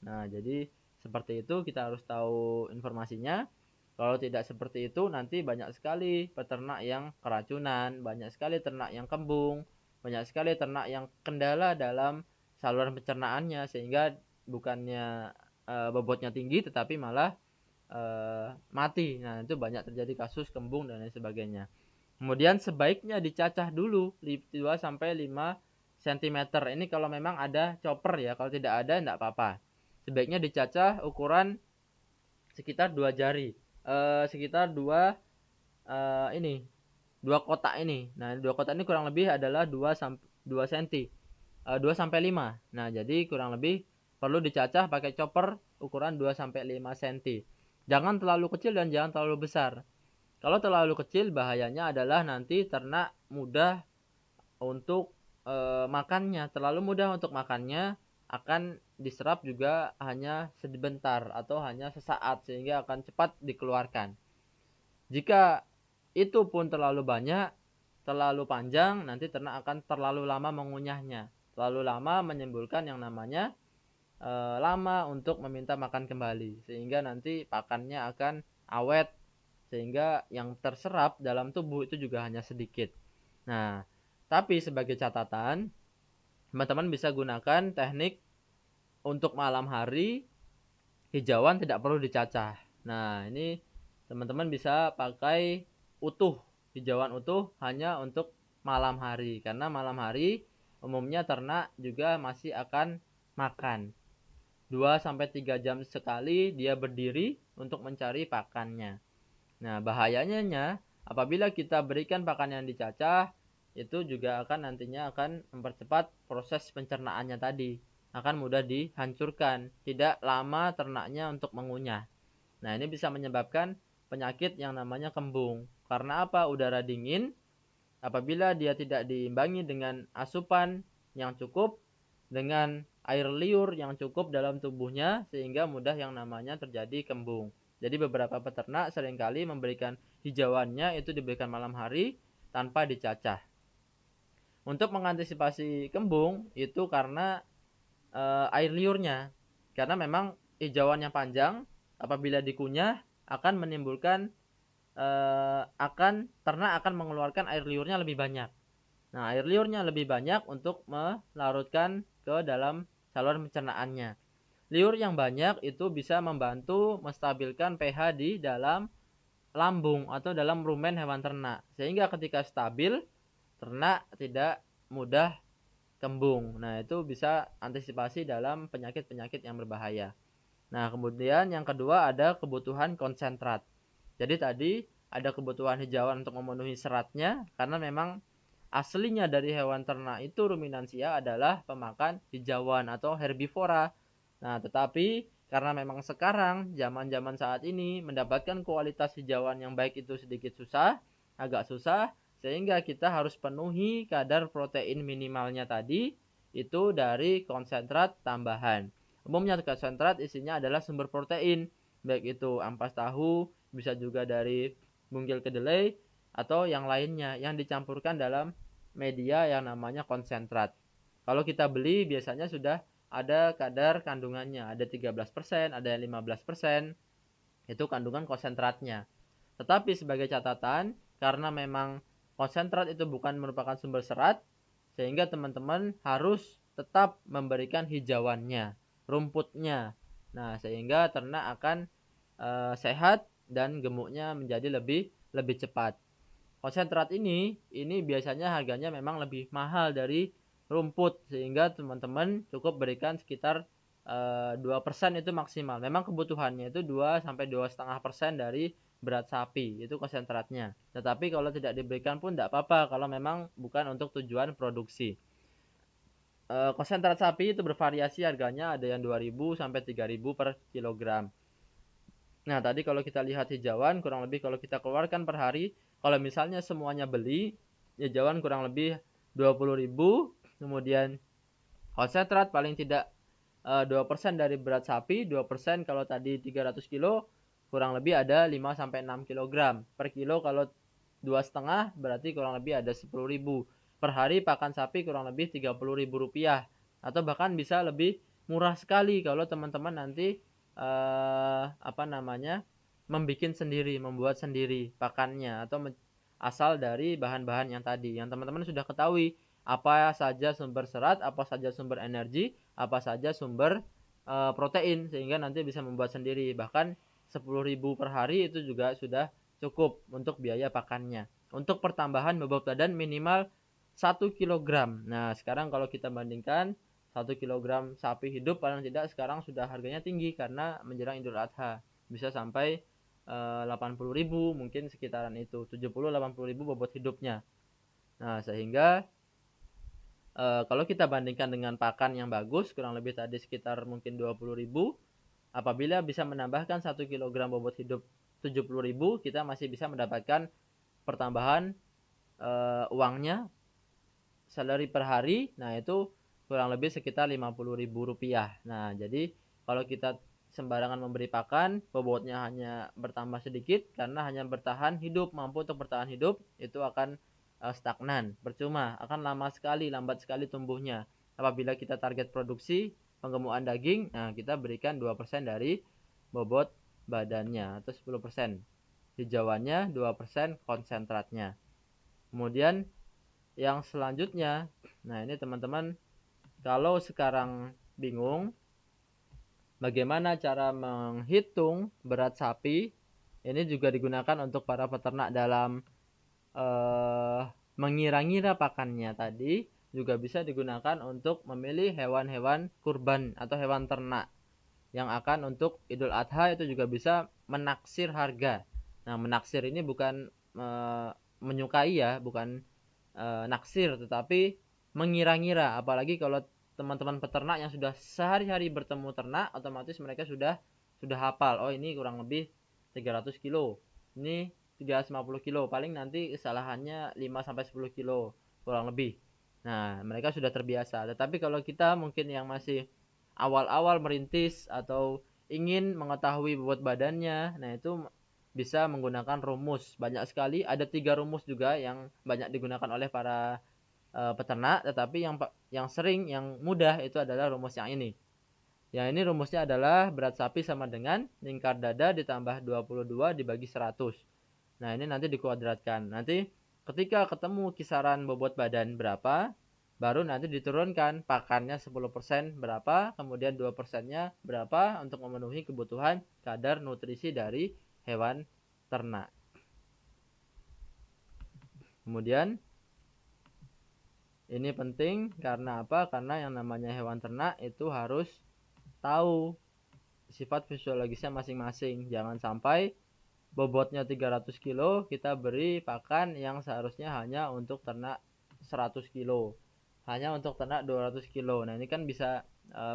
Nah, jadi seperti itu kita harus tahu informasinya. Kalau tidak seperti itu nanti banyak sekali peternak yang keracunan, banyak sekali ternak yang kembung, banyak sekali ternak yang kendala dalam saluran pencernaannya sehingga bukannya bobotnya tinggi tetapi malah mati. Nah, itu banyak terjadi kasus kembung dan lain sebagainya. Kemudian sebaiknya dicacah dulu 2 sampai 5 cm. Ini kalau memang ada chopper ya, kalau tidak ada enggak apa-apa. Sebaiknya dicacah ukuran sekitar 2 jari. Sekitar 2 kotak ini. Nah, 2 kotak ini kurang lebih adalah 2 cm. 2 sampai 5. Nah, jadi kurang lebih perlu dicacah pakai chopper ukuran 2 sampai 5 cm. Jangan terlalu kecil dan jangan terlalu besar. Kalau terlalu kecil bahayanya adalah nanti ternak mudah untuk makannya, terlalu mudah untuk makannya akan diserap juga hanya sebentar atau hanya sesaat sehingga akan cepat dikeluarkan. Jika itu pun terlalu banyak, terlalu panjang, nanti ternak akan terlalu lama mengunyahnya. Terlalu lama menimbulkan yang namanya lama untuk meminta makan kembali sehingga nanti pakannya akan awet sehingga yang terserap dalam tubuh itu juga hanya sedikit. Nah, tapi sebagai catatan, teman-teman bisa gunakan teknik untuk malam hari hijauan tidak perlu dicacah. Nah, ini teman-teman bisa pakai utuh, hijauan utuh hanya untuk malam hari, karena malam hari umumnya ternak juga masih akan makan. 2-3 jam sekali dia berdiri untuk mencari pakannya. Nah, bahayanya apabila kita berikan pakan yang dicacah, itu juga akan nantinya akan mempercepat proses pencernaannya tadi. Akan mudah dihancurkan, tidak lama ternaknya untuk mengunyah. Nah, ini bisa menyebabkan penyakit yang namanya kembung. Karena apa? Udara dingin, apabila dia tidak diimbangi dengan asupan yang cukup, dengan air liur yang cukup dalam tubuhnya, sehingga mudah yang namanya terjadi kembung. Jadi beberapa peternak seringkali memberikan hijauannya itu diberikan malam hari tanpa dicacah. Untuk mengantisipasi kembung itu karena air liurnya. Karena memang hijauan yang panjang apabila dikunyah akan menimbulkan ternak akan mengeluarkan air liurnya lebih banyak. Nah, air liurnya lebih banyak untuk melarutkan ke dalam saluran pencernaannya. Liur yang banyak itu bisa membantu menstabilkan pH di dalam lambung atau dalam rumen hewan ternak. Sehingga ketika stabil, ternak tidak mudah kembung. Nah, itu bisa antisipasi dalam penyakit-penyakit yang berbahaya. Nah, kemudian yang kedua ada kebutuhan konsentrat. Jadi tadi ada kebutuhan hijauan untuk memenuhi seratnya, karena memang aslinya dari hewan ternak itu ruminansia adalah pemakan hijauan atau herbivora. Nah, tetapi karena memang sekarang zaman-zaman saat ini mendapatkan kualitas hijauan yang baik itu sedikit susah, agak susah, sehingga kita harus penuhi kadar protein minimalnya tadi itu dari konsentrat tambahan. Umumnya konsentrat isinya adalah sumber protein, baik itu ampas tahu, bisa juga dari bungkil kedelai atau yang lainnya yang dicampurkan dalam media yang namanya konsentrat. Kalau kita beli biasanya sudah ada kadar kandungannya, ada 13%, ada yang 15%, itu kandungan konsentratnya. Tetapi sebagai catatan, karena memang konsentrat itu bukan merupakan sumber serat, sehingga teman-teman harus tetap memberikan hijauannya, rumputnya. Nah, sehingga ternak akan sehat dan gemuknya menjadi lebih cepat. Konsentrat ini biasanya harganya memang lebih mahal dari rumput, sehingga teman-teman cukup berikan sekitar 2% itu maksimal. Memang kebutuhannya itu 2-2,5% dari berat sapi, itu konsentratnya. Tetapi kalau tidak diberikan pun tidak apa-apa kalau memang bukan untuk tujuan produksi. Konsentrat sapi itu bervariasi harganya, ada yang 2.000 sampai 3.000 per kilogram. Nah, tadi kalau kita lihat hijauan, kurang lebih kalau kita keluarkan per hari, kalau misalnya semuanya beli, hijauan kurang lebih 20.000, kemudian konsentrat paling tidak 2% dari berat sapi, 2% kalau tadi 300 kilo, kurang lebih ada 5-6 kg. Per kilo kalau 2,5 berarti kurang lebih ada 10.000. Per hari pakan sapi kurang lebih 30.000 rupiah. Atau bahkan bisa lebih murah sekali kalau teman-teman nanti membuat sendiri pakannya atau asal dari bahan-bahan yang tadi yang teman-teman sudah ketahui, apa saja sumber serat, apa saja sumber energi, apa saja sumber protein, sehingga nanti bisa membuat sendiri. Bahkan 10.000 per hari itu juga sudah cukup untuk biaya pakannya. Untuk pertambahan bobot badan minimal 1 kg. Nah, sekarang kalau kita bandingkan 1 kg sapi hidup paling tidak sekarang sudah harganya tinggi karena menjelang Idul Adha. Bisa sampai 80.000, mungkin sekitaran itu, 70-80.000 bobot hidupnya. Nah, sehingga kalau kita bandingkan dengan pakan yang bagus, kurang lebih tadi sekitar mungkin 20.000, apabila bisa menambahkan 1 kg bobot hidup 70.000, kita masih bisa mendapatkan pertambahan uangnya salary per hari. Nah, itu kurang lebih sekitar 50.000 rupiah. Nah, jadi kalau kita sembarangan memberi pakan, bobotnya hanya bertambah sedikit karena hanya bertahan hidup, mampu untuk bertahan hidup, itu akan stagnan, percuma, akan lambat sekali tumbuhnya. Apabila kita target produksi penggemukan daging, nah kita berikan 2% dari bobot badannya atau 10%. Hijauannya 2% konsentratnya. Kemudian yang selanjutnya, nah ini teman-teman kalau sekarang bingung bagaimana cara menghitung berat sapi, ini juga digunakan untuk para peternak dalam mengira-ngira pakannya tadi juga bisa digunakan untuk memilih hewan-hewan kurban atau hewan ternak yang akan untuk Idul Adha. Itu juga bisa menaksir harga. Nah, menaksir ini bukan menyukai ya, bukan naksir, tetapi mengira-ngira. Apalagi kalau teman-teman peternak yang sudah sehari-hari bertemu ternak, otomatis mereka sudah hafal. Oh, ini kurang lebih 300 kilo. Ini 350 kilo. Paling nanti kesalahannya 5 sampai 10 kilo kurang lebih. Nah, mereka sudah terbiasa. Tetapi kalau kita mungkin yang masih awal-awal merintis atau ingin mengetahui bobot badannya, nah itu bisa menggunakan rumus. Banyak sekali, ada 3 rumus juga yang banyak digunakan oleh para peternak, tetapi yang sering, yang mudah itu adalah rumus yang ini. Yang ini rumusnya adalah berat sapi sama dengan lingkar dada ditambah 22 dibagi 100. Nah, ini nanti dikuadratkan. Nanti ketika ketemu kisaran bobot badan berapa, baru nanti diturunkan pakannya 10% berapa, kemudian 2%-nya berapa untuk memenuhi kebutuhan kadar nutrisi dari hewan ternak. Kemudian ini penting karena apa? Karena yang namanya hewan ternak itu harus tahu sifat fisiologisnya masing-masing. Jangan sampai bobotnya 300 kilo kita beri pakan yang seharusnya hanya untuk ternak 100 kilo. Hanya untuk ternak 200 kilo. Nah, ini kan bisa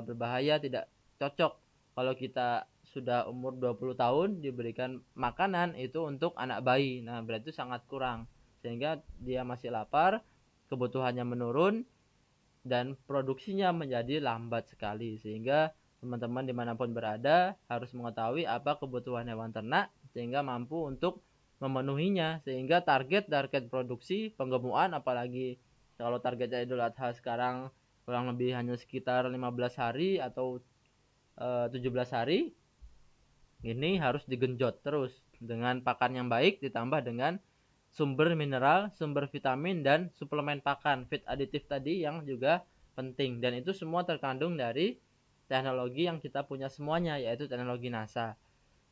berbahaya, tidak cocok. Kalau kita sudah umur 20 tahun diberikan makanan itu untuk anak bayi. Nah, berarti sangat kurang. Sehingga dia masih lapar, kebutuhannya menurun, dan produksinya menjadi lambat sekali. Sehingga teman-teman dimanapun berada harus mengetahui apa kebutuhan hewan ternak sehingga mampu untuk memenuhinya. Sehingga target produksi penggemukan, apalagi kalau targetnya Idul Adha sekarang kurang lebih hanya sekitar 15 hari atau 17 hari, ini harus digenjot terus dengan pakan yang baik ditambah dengan sumber mineral, sumber vitamin, dan suplemen pakan, feed aditif tadi yang juga penting. Dan itu semua terkandung dari teknologi yang kita punya semuanya, yaitu teknologi NASA.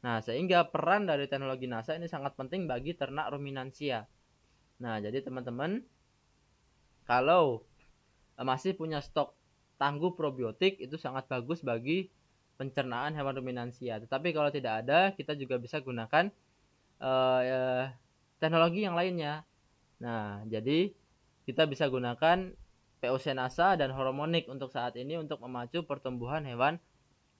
Nah, sehingga peran dari teknologi NASA ini sangat penting bagi ternak ruminansia. Nah, jadi teman-teman, kalau masih punya stok tangguh probiotik, itu sangat bagus bagi pencernaan hewan ruminansia. Tetapi kalau tidak ada, kita juga bisa gunakan teknologi yang lainnya. Nah, jadi kita bisa gunakan POC NASA dan hormonik untuk saat ini untuk memacu pertumbuhan hewan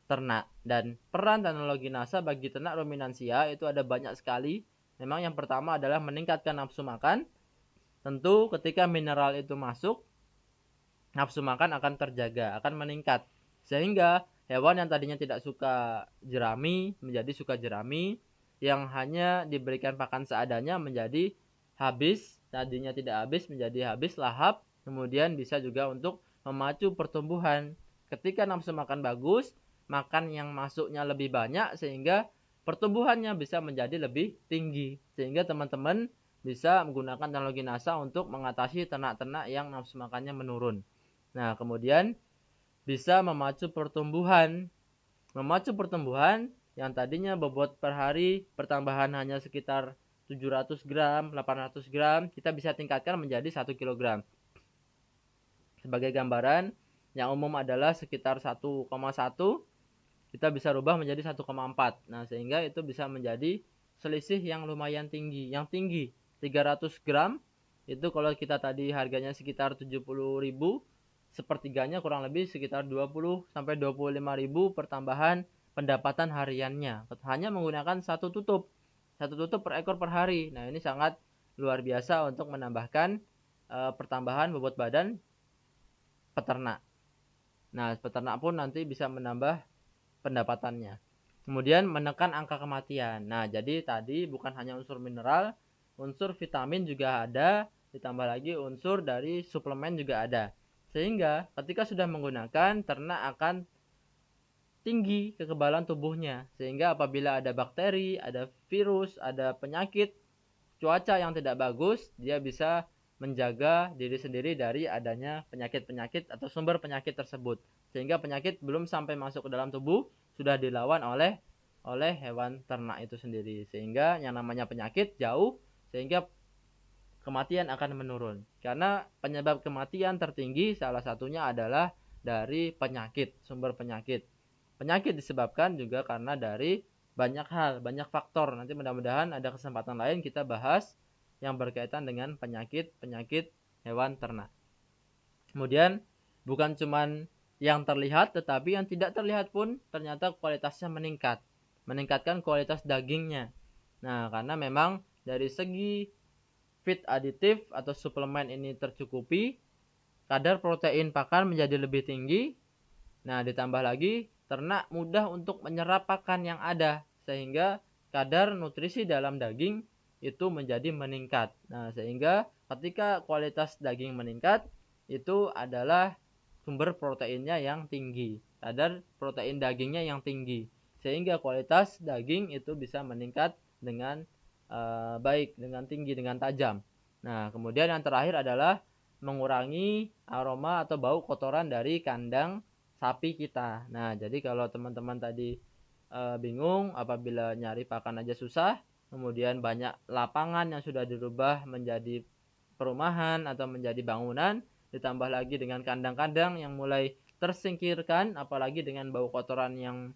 ternak. Dan peran teknologi NASA bagi ternak ruminansia itu ada banyak sekali. Memang yang pertama adalah meningkatkan nafsu makan. Tentu ketika mineral itu masuk, nafsu makan akan terjaga, akan meningkat. Sehingga hewan yang tadinya tidak suka jerami menjadi suka jerami, yang hanya diberikan pakan seadanya menjadi habis, tadinya tidak habis menjadi habis, lahap. Kemudian bisa juga untuk memacu pertumbuhan. Ketika nafsu makan bagus, makan yang masuknya lebih banyak sehingga pertumbuhannya bisa menjadi lebih tinggi. Sehingga teman-teman bisa menggunakan teknologi NASA untuk mengatasi ternak-ternak yang nafsu makannya menurun. Nah, kemudian bisa memacu pertumbuhan. Memacu pertumbuhan yang tadinya bobot per hari pertambahan hanya sekitar 700 gram, 800 gram, kita bisa tingkatkan menjadi 1 kg. Sebagai gambaran, yang umum adalah sekitar 1,1, kita bisa rubah menjadi 1,4. Nah, sehingga itu bisa menjadi selisih yang lumayan tinggi. Yang tinggi 300 gram, itu kalau kita tadi harganya sekitar 70.000, sepertiganya kurang lebih sekitar 20 sampai 25.000 pertambahan pendapatan hariannya. Hanya menggunakan satu tutup per ekor per hari. Nah, ini sangat luar biasa untuk menambahkan pertambahan bobot badan peternak. Nah, peternak pun nanti bisa menambah pendapatannya. Kemudian menekan angka kematian. Nah, jadi tadi bukan hanya unsur mineral, unsur vitamin juga ada, ditambah lagi unsur dari suplemen juga ada. Sehingga ketika sudah menggunakan, ternak akan tinggi kekebalan tubuhnya. Sehingga apabila ada bakteri, ada virus, ada penyakit, cuaca yang tidak bagus, dia bisa menjaga diri sendiri dari adanya penyakit-penyakit atau sumber penyakit tersebut. Sehingga penyakit belum sampai masuk ke dalam tubuh, sudah dilawan oleh hewan ternak itu sendiri. Sehingga yang namanya penyakit jauh, sehingga kematian akan menurun. Karena penyebab kematian tertinggi salah satunya adalah dari penyakit, sumber penyakit. Penyakit disebabkan juga karena dari banyak hal, banyak faktor. Nanti mudah-mudahan ada kesempatan lain kita bahas yang berkaitan dengan penyakit hewan ternak. Kemudian bukan cuman yang terlihat, tetapi yang tidak terlihat pun ternyata kualitasnya meningkat. Meningkatkan kualitas dagingnya. Nah, karena memang dari segi feed aditif atau suplemen ini tercukupi, kadar protein pakan menjadi lebih tinggi. Nah, ditambah lagi ternak mudah untuk menyerap pakan yang ada, sehingga kadar nutrisi dalam daging itu menjadi meningkat. Nah, sehingga ketika kualitas daging meningkat, itu adalah sumber proteinnya yang tinggi, kadar protein dagingnya yang tinggi, sehingga kualitas daging itu bisa meningkat dengan baik, dengan tinggi, dengan tajam. Nah, kemudian yang terakhir adalah mengurangi aroma atau bau kotoran dari kandang sapi kita. Nah, jadi kalau teman-teman tadi bingung apabila nyari pakan aja susah, kemudian banyak lapangan yang sudah dirubah menjadi perumahan atau menjadi bangunan, ditambah lagi dengan kandang-kandang yang mulai tersingkirkan, apalagi dengan bau kotoran yang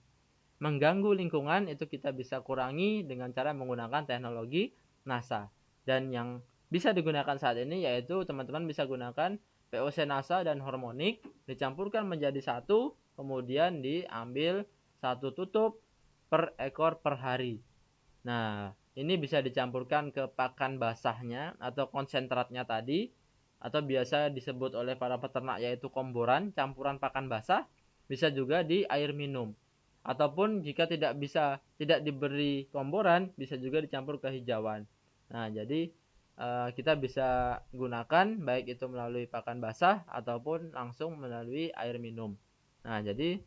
mengganggu lingkungan, itu kita bisa kurangi dengan cara menggunakan teknologi NASA. Dan yang bisa digunakan saat ini yaitu teman-teman bisa gunakan POC NASA dan hormonik, dicampurkan menjadi satu, kemudian diambil satu tutup per ekor per hari. Nah, ini bisa dicampurkan ke pakan basahnya atau konsentratnya tadi, atau biasa disebut oleh para peternak yaitu komboran, campuran pakan basah, bisa juga di air minum. Ataupun jika tidak diberi komboran, bisa juga dicampur ke hijauan. Nah, jadi kita bisa gunakan baik itu melalui pakan basah ataupun langsung melalui air minum. Nah, jadi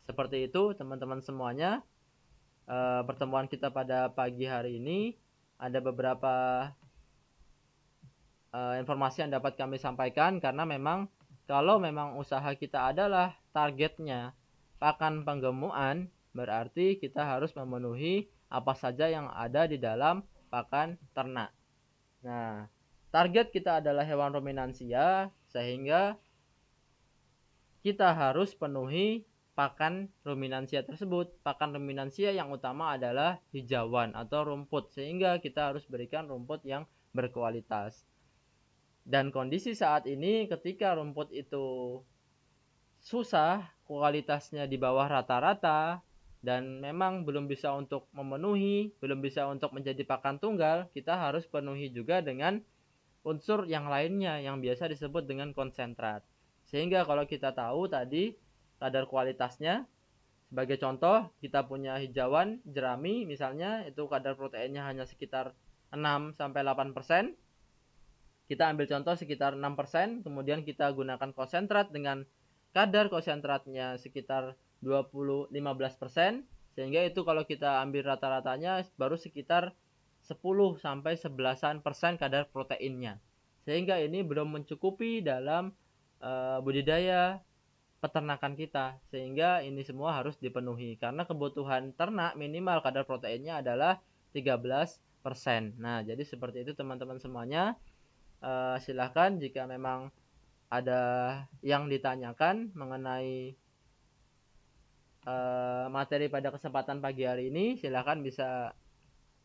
seperti itu teman-teman semuanya. Pertemuan kita pada pagi hari ini ada beberapa informasi yang dapat kami sampaikan, karena memang kalau memang usaha kita adalah targetnya pakan penggemukan, berarti kita harus memenuhi apa saja yang ada di dalam pakan ternak. Nah, target kita adalah hewan ruminansia, sehingga kita harus penuhi pakan ruminansia tersebut. Pakan ruminansia yang utama adalah hijauan atau rumput, sehingga kita harus berikan rumput yang berkualitas. Dan kondisi saat ini ketika rumput itu susah, kualitasnya di bawah rata-rata, dan memang belum bisa untuk memenuhi, belum bisa untuk menjadi pakan tunggal, kita harus penuhi juga dengan unsur yang lainnya yang biasa disebut dengan konsentrat. Sehingga kalau kita tahu tadi kadar kualitasnya, sebagai contoh kita punya hijauan jerami misalnya, itu kadar proteinnya hanya sekitar 6-8%. Kita ambil contoh sekitar 6%, kemudian kita gunakan konsentrat dengan kadar konsentratnya sekitar 20-15%, sehingga itu kalau kita ambil rata-ratanya baru sekitar 10-11% kadar proteinnya. Sehingga ini belum mencukupi dalam budidaya peternakan kita, sehingga ini semua harus dipenuhi karena kebutuhan ternak minimal kadar proteinnya adalah 13%. Nah, jadi seperti itu teman-teman semuanya. Silahkan jika memang ada yang ditanyakan mengenai materi pada kesempatan pagi hari ini, silahkan bisa,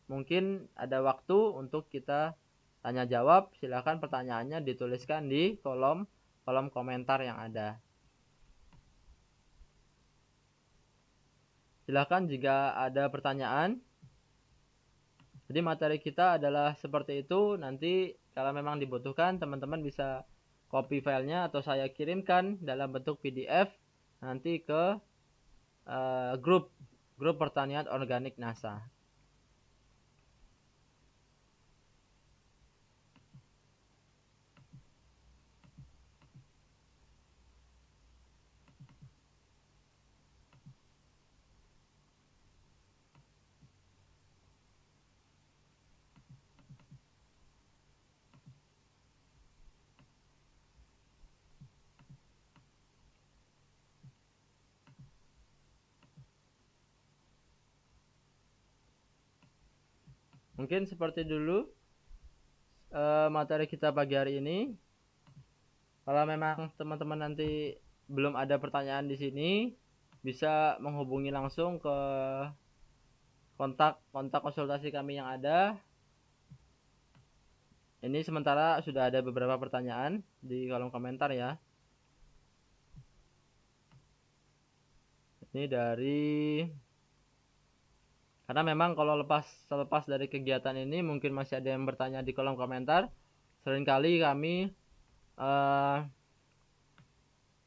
mungkin ada waktu untuk kita tanya jawab. Silahkan pertanyaannya dituliskan di kolom komentar yang ada. Silahkan jika ada pertanyaan. Jadi materi kita adalah seperti itu. Nanti kalau memang dibutuhkan, teman-teman bisa copy filenya atau saya kirimkan dalam bentuk PDF nanti ke grup pertanian organik NASA. Mungkin seperti dulu. materi kita pagi hari ini. Kalau memang teman-teman nanti belum ada pertanyaan di sini, bisa menghubungi langsung ke kontak konsultasi kami yang ada. Ini sementara sudah ada beberapa pertanyaan di kolom komentar ya. Ini karena memang kalau selepas dari kegiatan ini mungkin masih ada yang bertanya di kolom komentar. Seringkali kami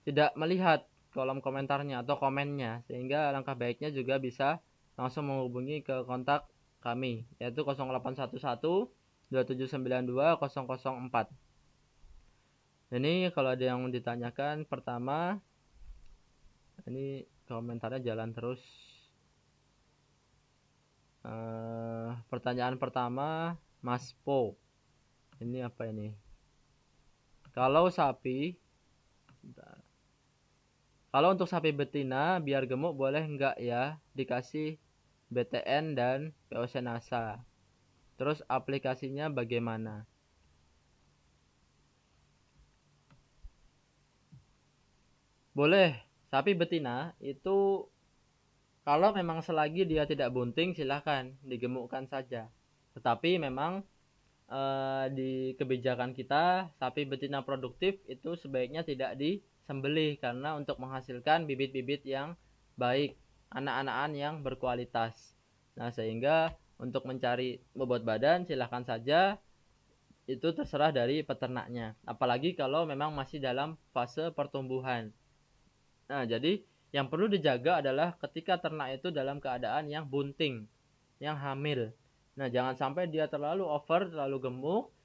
tidak melihat kolom komentarnya atau komennya, sehingga langkah baiknya juga bisa langsung menghubungi ke kontak kami, yaitu 0811 2792 004. Ini kalau ada yang ditanyakan, pertama ini komentarnya jalan terus. Pertanyaan pertama, Mas Po, ini apa ini? Kalau untuk sapi betina biar gemuk boleh nggak ya dikasih BTN dan POC NASA? Terus aplikasinya bagaimana? Boleh, sapi betina itu kalau memang selagi dia tidak bunting silahkan digemukkan saja. Tetapi memang di kebijakan kita sapi betina produktif itu sebaiknya tidak disembelih karena untuk menghasilkan bibit-bibit yang baik, anak-anakan yang berkualitas. Nah, sehingga untuk mencari bobot badan silahkan saja, itu terserah dari peternaknya. Apalagi kalau memang masih dalam fase pertumbuhan. Nah, jadi yang perlu dijaga adalah ketika ternak itu dalam keadaan yang bunting, yang hamil. Nah, jangan sampai dia terlalu over, terlalu gemuk,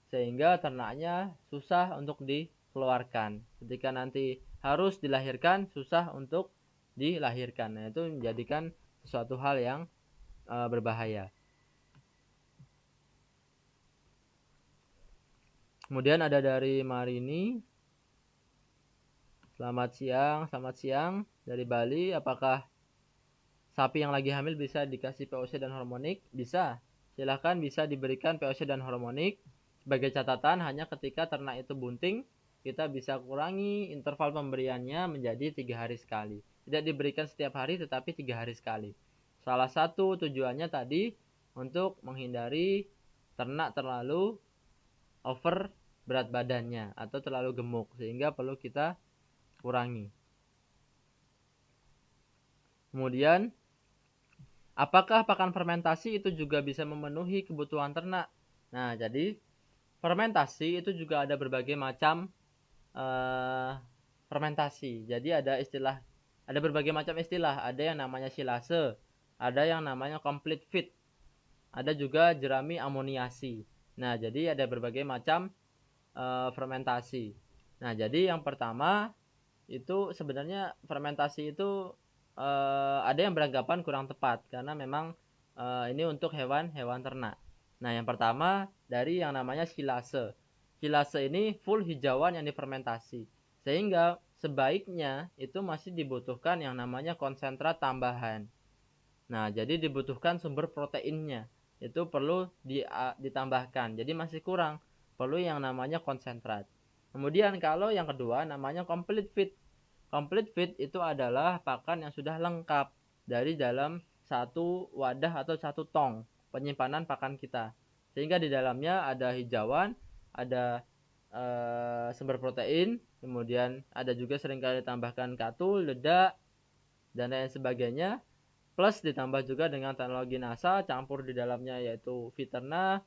sehingga ternaknya susah untuk dikeluarkan. Ketika nanti harus dilahirkan, susah untuk dilahirkan. Nah, itu menjadikan sesuatu hal yang berbahaya. Kemudian ada dari Marini. Selamat siang dari Bali. Apakah sapi yang lagi hamil bisa dikasih POC dan hormonik? Bisa. Silahkan bisa diberikan POC dan hormonik. Sebagai catatan, hanya ketika ternak itu bunting, kita bisa kurangi interval pemberiannya menjadi 3 hari sekali. Tidak diberikan setiap hari, tetapi 3 hari sekali. Salah satu tujuannya tadi untuk menghindari ternak terlalu over berat badannya atau terlalu gemuk, sehingga perlu kita kurangi. Kemudian, apakah pakan fermentasi itu juga bisa memenuhi kebutuhan ternak? Nah, jadi fermentasi itu juga ada berbagai macam fermentasi. Jadi ada berbagai macam istilah. Ada yang namanya silase, ada yang namanya complete feed, ada juga jerami amoniasi. Nah, jadi ada berbagai macam fermentasi. Nah, jadi yang pertama itu sebenarnya fermentasi itu ada yang beranggapan kurang tepat karena memang ini untuk hewan ternak. Nah, yang pertama dari yang namanya silase. Silase ini full hijauan yang difermentasi. Sehingga sebaiknya itu masih dibutuhkan yang namanya konsentrat tambahan. Nah, jadi dibutuhkan sumber proteinnya. Itu perlu ditambahkan. Jadi masih kurang. Perlu yang namanya konsentrat. Kemudian kalau yang kedua namanya complete feed. Complete feed itu adalah pakan yang sudah lengkap dari dalam satu wadah atau satu tong penyimpanan pakan kita. Sehingga di dalamnya ada hijauan, ada sumber protein, kemudian ada juga seringkali ditambahkan katul, leda, dan lain sebagainya. Plus ditambah juga dengan teknologi NASA campur di dalamnya yaitu Viterna,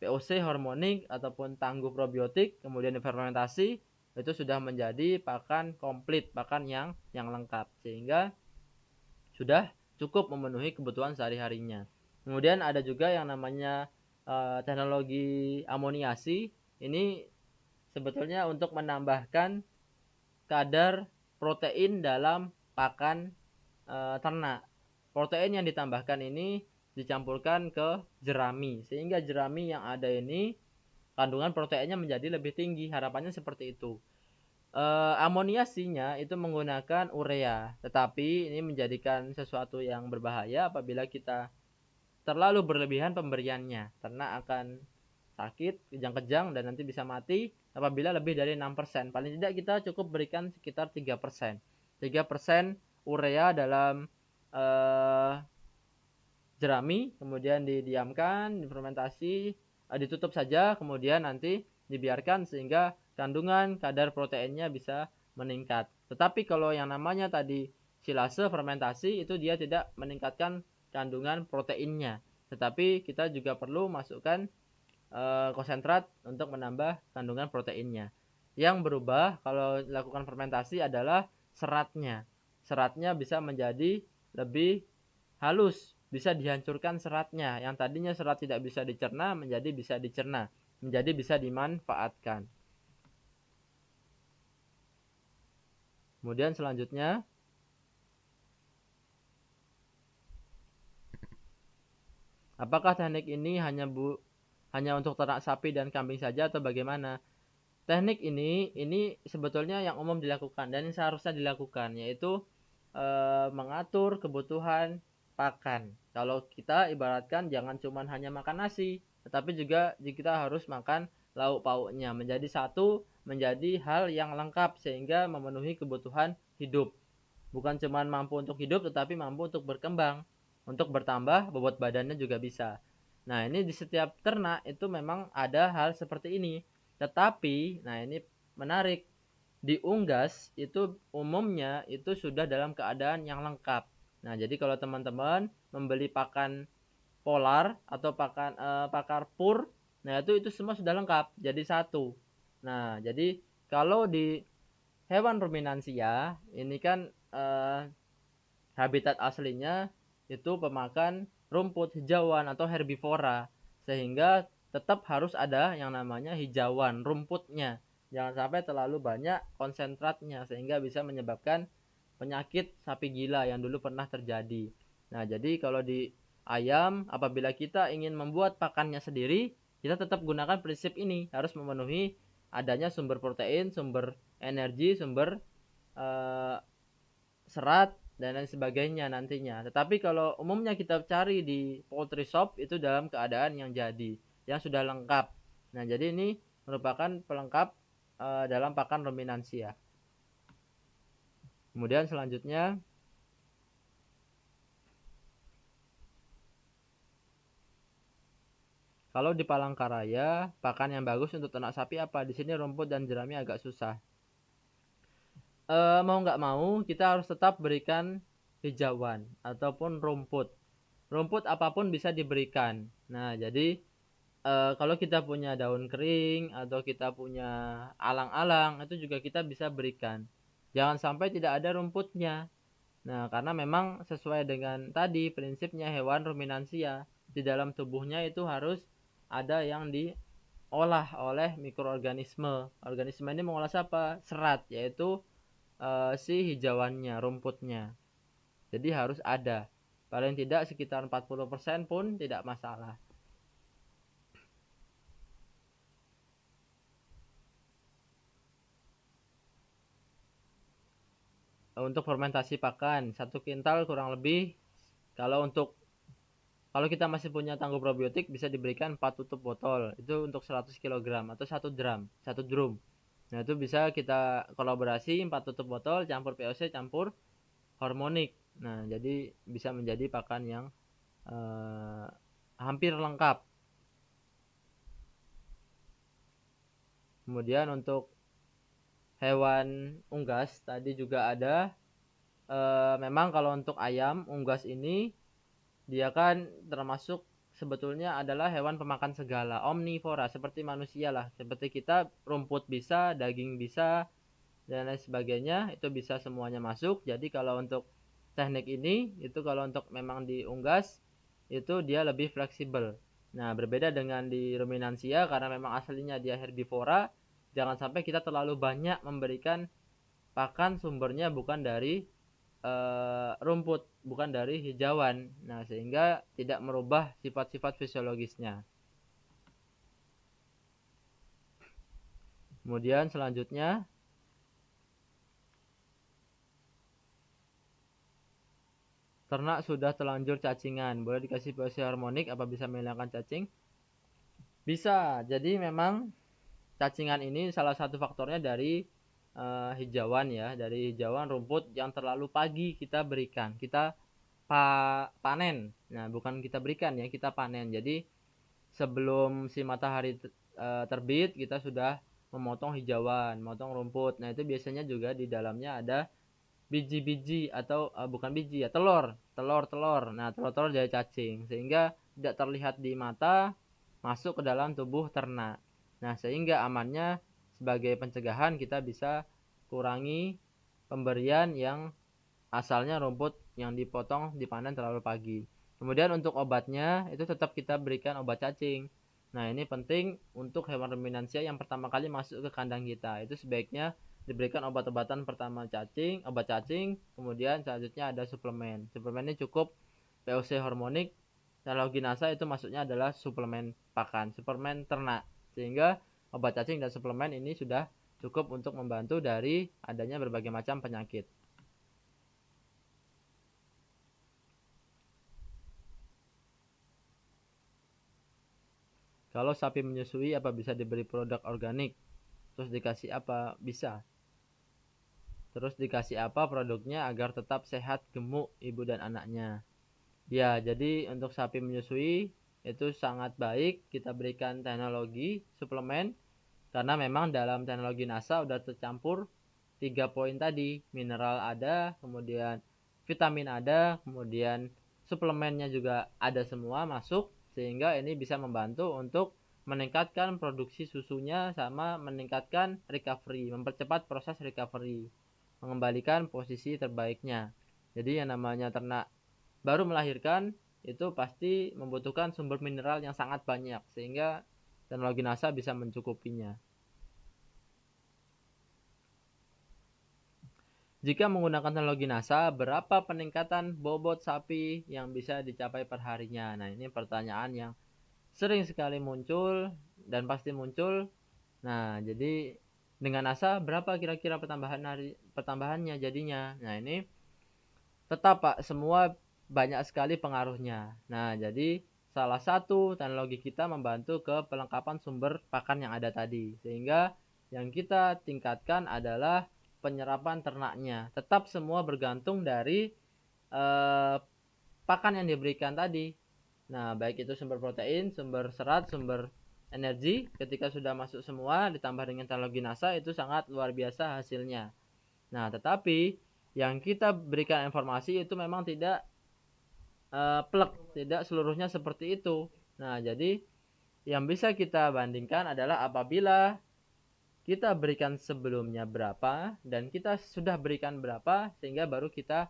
POC hormonik ataupun tangguh probiotik, kemudian difermentasi, itu sudah menjadi pakan komplit, pakan yang lengkap, sehingga sudah cukup memenuhi kebutuhan sehari-harinya. Kemudian ada juga yang namanya teknologi amoniasi. Ini sebetulnya untuk menambahkan kadar protein dalam pakan ternak. Protein yang ditambahkan ini dicampurkan ke jerami, sehingga jerami yang ada ini kandungan proteinnya menjadi lebih tinggi. Harapannya seperti itu. Amoniasinya itu menggunakan urea, tetapi ini menjadikan sesuatu yang berbahaya apabila kita terlalu berlebihan pemberiannya. Ternak akan sakit, kejang-kejang, dan nanti bisa mati apabila lebih dari 6%. Paling tidak kita cukup berikan sekitar 3%. 3% urea dalam jerami, kemudian didiamkan, difermentasi, ditutup saja, kemudian nanti dibiarkan sehingga kandungan kadar proteinnya bisa meningkat. Tetapi kalau yang namanya tadi silase fermentasi itu dia tidak meningkatkan kandungan proteinnya, tetapi kita juga perlu masukkan konsentrat untuk menambah kandungan proteinnya. Yang berubah kalau dilakukan fermentasi adalah seratnya. Seratnya bisa menjadi lebih halus, bisa dihancurkan seratnya. Yang tadinya serat tidak bisa dicerna menjadi bisa dicerna, menjadi bisa dimanfaatkan. Kemudian selanjutnya, apakah teknik ini hanya untuk ternak sapi dan kambing saja atau bagaimana? Teknik ini sebetulnya yang umum dilakukan dan yang seharusnya dilakukan, yaitu mengatur kebutuhan pakan. Kalau kita ibaratkan jangan cuma hanya makan nasi, tetapi juga kita harus makan lauk pauknya, menjadi satu, menjadi hal yang lengkap sehingga memenuhi kebutuhan hidup. Bukan cuma mampu untuk hidup, tetapi mampu untuk berkembang, untuk bertambah, bobot badannya juga bisa. Nah, ini di setiap ternak itu memang ada hal seperti ini. Tetapi, nah ini menarik, di unggas itu umumnya itu sudah dalam keadaan yang lengkap. Nah, jadi kalau teman-teman membeli pakan polar atau pakar pur, nah itu semua sudah lengkap, jadi satu. Nah, jadi kalau di hewan ruminansia ini kan habitat aslinya itu pemakan rumput hijauan atau herbivora, sehingga tetap harus ada yang namanya hijauan rumputnya. Jangan sampai terlalu banyak konsentratnya sehingga bisa menyebabkan penyakit sapi gila yang dulu pernah terjadi. Nah, jadi kalau di ayam apabila kita ingin membuat pakannya sendiri, kita tetap gunakan prinsip ini, harus memenuhi adanya sumber protein, sumber energi, sumber serat dan lain sebagainya nantinya. Tetapi kalau umumnya kita cari di poultry shop itu dalam keadaan yang jadi, yang sudah lengkap. Nah, jadi ini merupakan pelengkap dalam pakan ruminansia. Kemudian selanjutnya, kalau di Palangkaraya, pakan yang bagus untuk ternak sapi apa? Di sini rumput dan jerami agak susah. Mau nggak mau kita harus tetap berikan hijauan ataupun rumput. Rumput apapun bisa diberikan. Nah, jadi kalau kita punya daun kering atau kita punya alang-alang itu juga kita bisa berikan. Jangan sampai tidak ada rumputnya. Nah, karena memang sesuai dengan tadi prinsipnya hewan ruminansia, di dalam tubuhnya itu harus ada yang diolah oleh mikroorganisme. Organisme ini mengolah apa? Serat, yaitu si hijauannya, rumputnya. Jadi harus ada. Paling tidak sekitar 40% pun tidak masalah. Untuk fermentasi pakan 1 kintal kurang lebih, kalau kita masih punya tangguh probiotik bisa diberikan 4 tutup botol itu untuk 100 kg atau 1 drum. Nah, itu bisa kita kolaborasi 4 tutup botol campur POC campur hormonik. Nah, jadi bisa menjadi pakan yang hampir lengkap. Kemudian untuk hewan unggas tadi juga ada. Memang kalau untuk ayam unggas ini dia kan termasuk sebetulnya adalah hewan pemakan segala, omnivora seperti manusia lah. Seperti kita rumput bisa, daging bisa, dan lain sebagainya itu bisa semuanya masuk. Jadi kalau untuk teknik ini itu kalau untuk memang diunggas itu dia lebih fleksibel. Nah, berbeda dengan di ruminansia karena memang aslinya dia herbivora, jangan sampai kita terlalu banyak memberikan pakan sumbernya bukan dari rumput, bukan dari hijauan. Nah, sehingga tidak merubah sifat-sifat fisiologisnya. Kemudian selanjutnya, ternak sudah terlanjur cacingan, boleh dikasih POC harmonik apa bisa menghilangkan cacing? Bisa. Jadi memang cacingan ini salah satu faktornya dari hijauan ya, dari hijauan rumput yang terlalu pagi kita berikan. Kita panen. Nah, bukan kita berikan ya, kita panen. Jadi sebelum si matahari terbit kita sudah memotong hijauan, memotong rumput. Nah, itu biasanya juga di dalamnya ada biji-biji atau bukan biji ya, telur. Nah, telur-telur dari cacing sehingga tidak terlihat di mata masuk ke dalam tubuh ternak. Nah, sehingga amannya sebagai pencegahan kita bisa kurangi pemberian yang asalnya rumput yang dipotong dipanen terlalu pagi. Kemudian untuk obatnya itu tetap kita berikan obat cacing. Nah, ini penting untuk hewan ruminansia yang pertama kali masuk ke kandang kita. Itu sebaiknya diberikan obat-obatan pertama cacing, obat cacing, kemudian selanjutnya ada suplemen. Suplemen ini cukup POC hormonik, halogenasa itu maksudnya adalah suplemen pakan, suplemen ternak. Sehingga obat cacing dan suplemen ini sudah cukup untuk membantu dari adanya berbagai macam penyakit. Kalau sapi menyusui apa bisa diberi produk organik? Terus dikasih apa? Bisa. Terus dikasih apa produknya agar tetap sehat, gemuk ibu dan anaknya? Ya, jadi untuk sapi menyusui itu sangat baik kita berikan teknologi suplemen karena memang dalam teknologi NASA udah tercampur 3 poin tadi, mineral ada, kemudian vitamin ada, kemudian suplemennya juga ada semua masuk sehingga ini bisa membantu untuk meningkatkan produksi susunya sama meningkatkan recovery, mempercepat proses recovery, mengembalikan posisi terbaiknya. Jadi yang namanya ternak baru melahirkan itu pasti membutuhkan sumber mineral yang sangat banyak sehingga teknologi NASA bisa mencukupinya. Jika menggunakan teknologi NASA, berapa peningkatan bobot sapi yang bisa dicapai perharinya? Nah, ini pertanyaan yang sering sekali muncul dan pasti muncul. Nah, jadi dengan NASA berapa kira-kira pertambahannya jadinya? Nah, ini tetap Pak, semua banyak sekali pengaruhnya. Nah, jadi salah satu teknologi kita membantu ke pelengkapan sumber pakan yang ada tadi. Sehingga yang kita tingkatkan adalah penyerapan ternaknya. Tetap semua bergantung dari pakan yang diberikan tadi. Nah, baik itu sumber protein, sumber serat, sumber energi, ketika sudah masuk semua ditambah dengan teknologi NASA itu sangat luar biasa hasilnya. Nah, tetapi yang kita berikan informasi itu memang tidak plek, tidak seluruhnya seperti itu. Nah, jadi yang bisa kita bandingkan adalah apabila kita berikan sebelumnya berapa dan kita sudah berikan berapa sehingga baru kita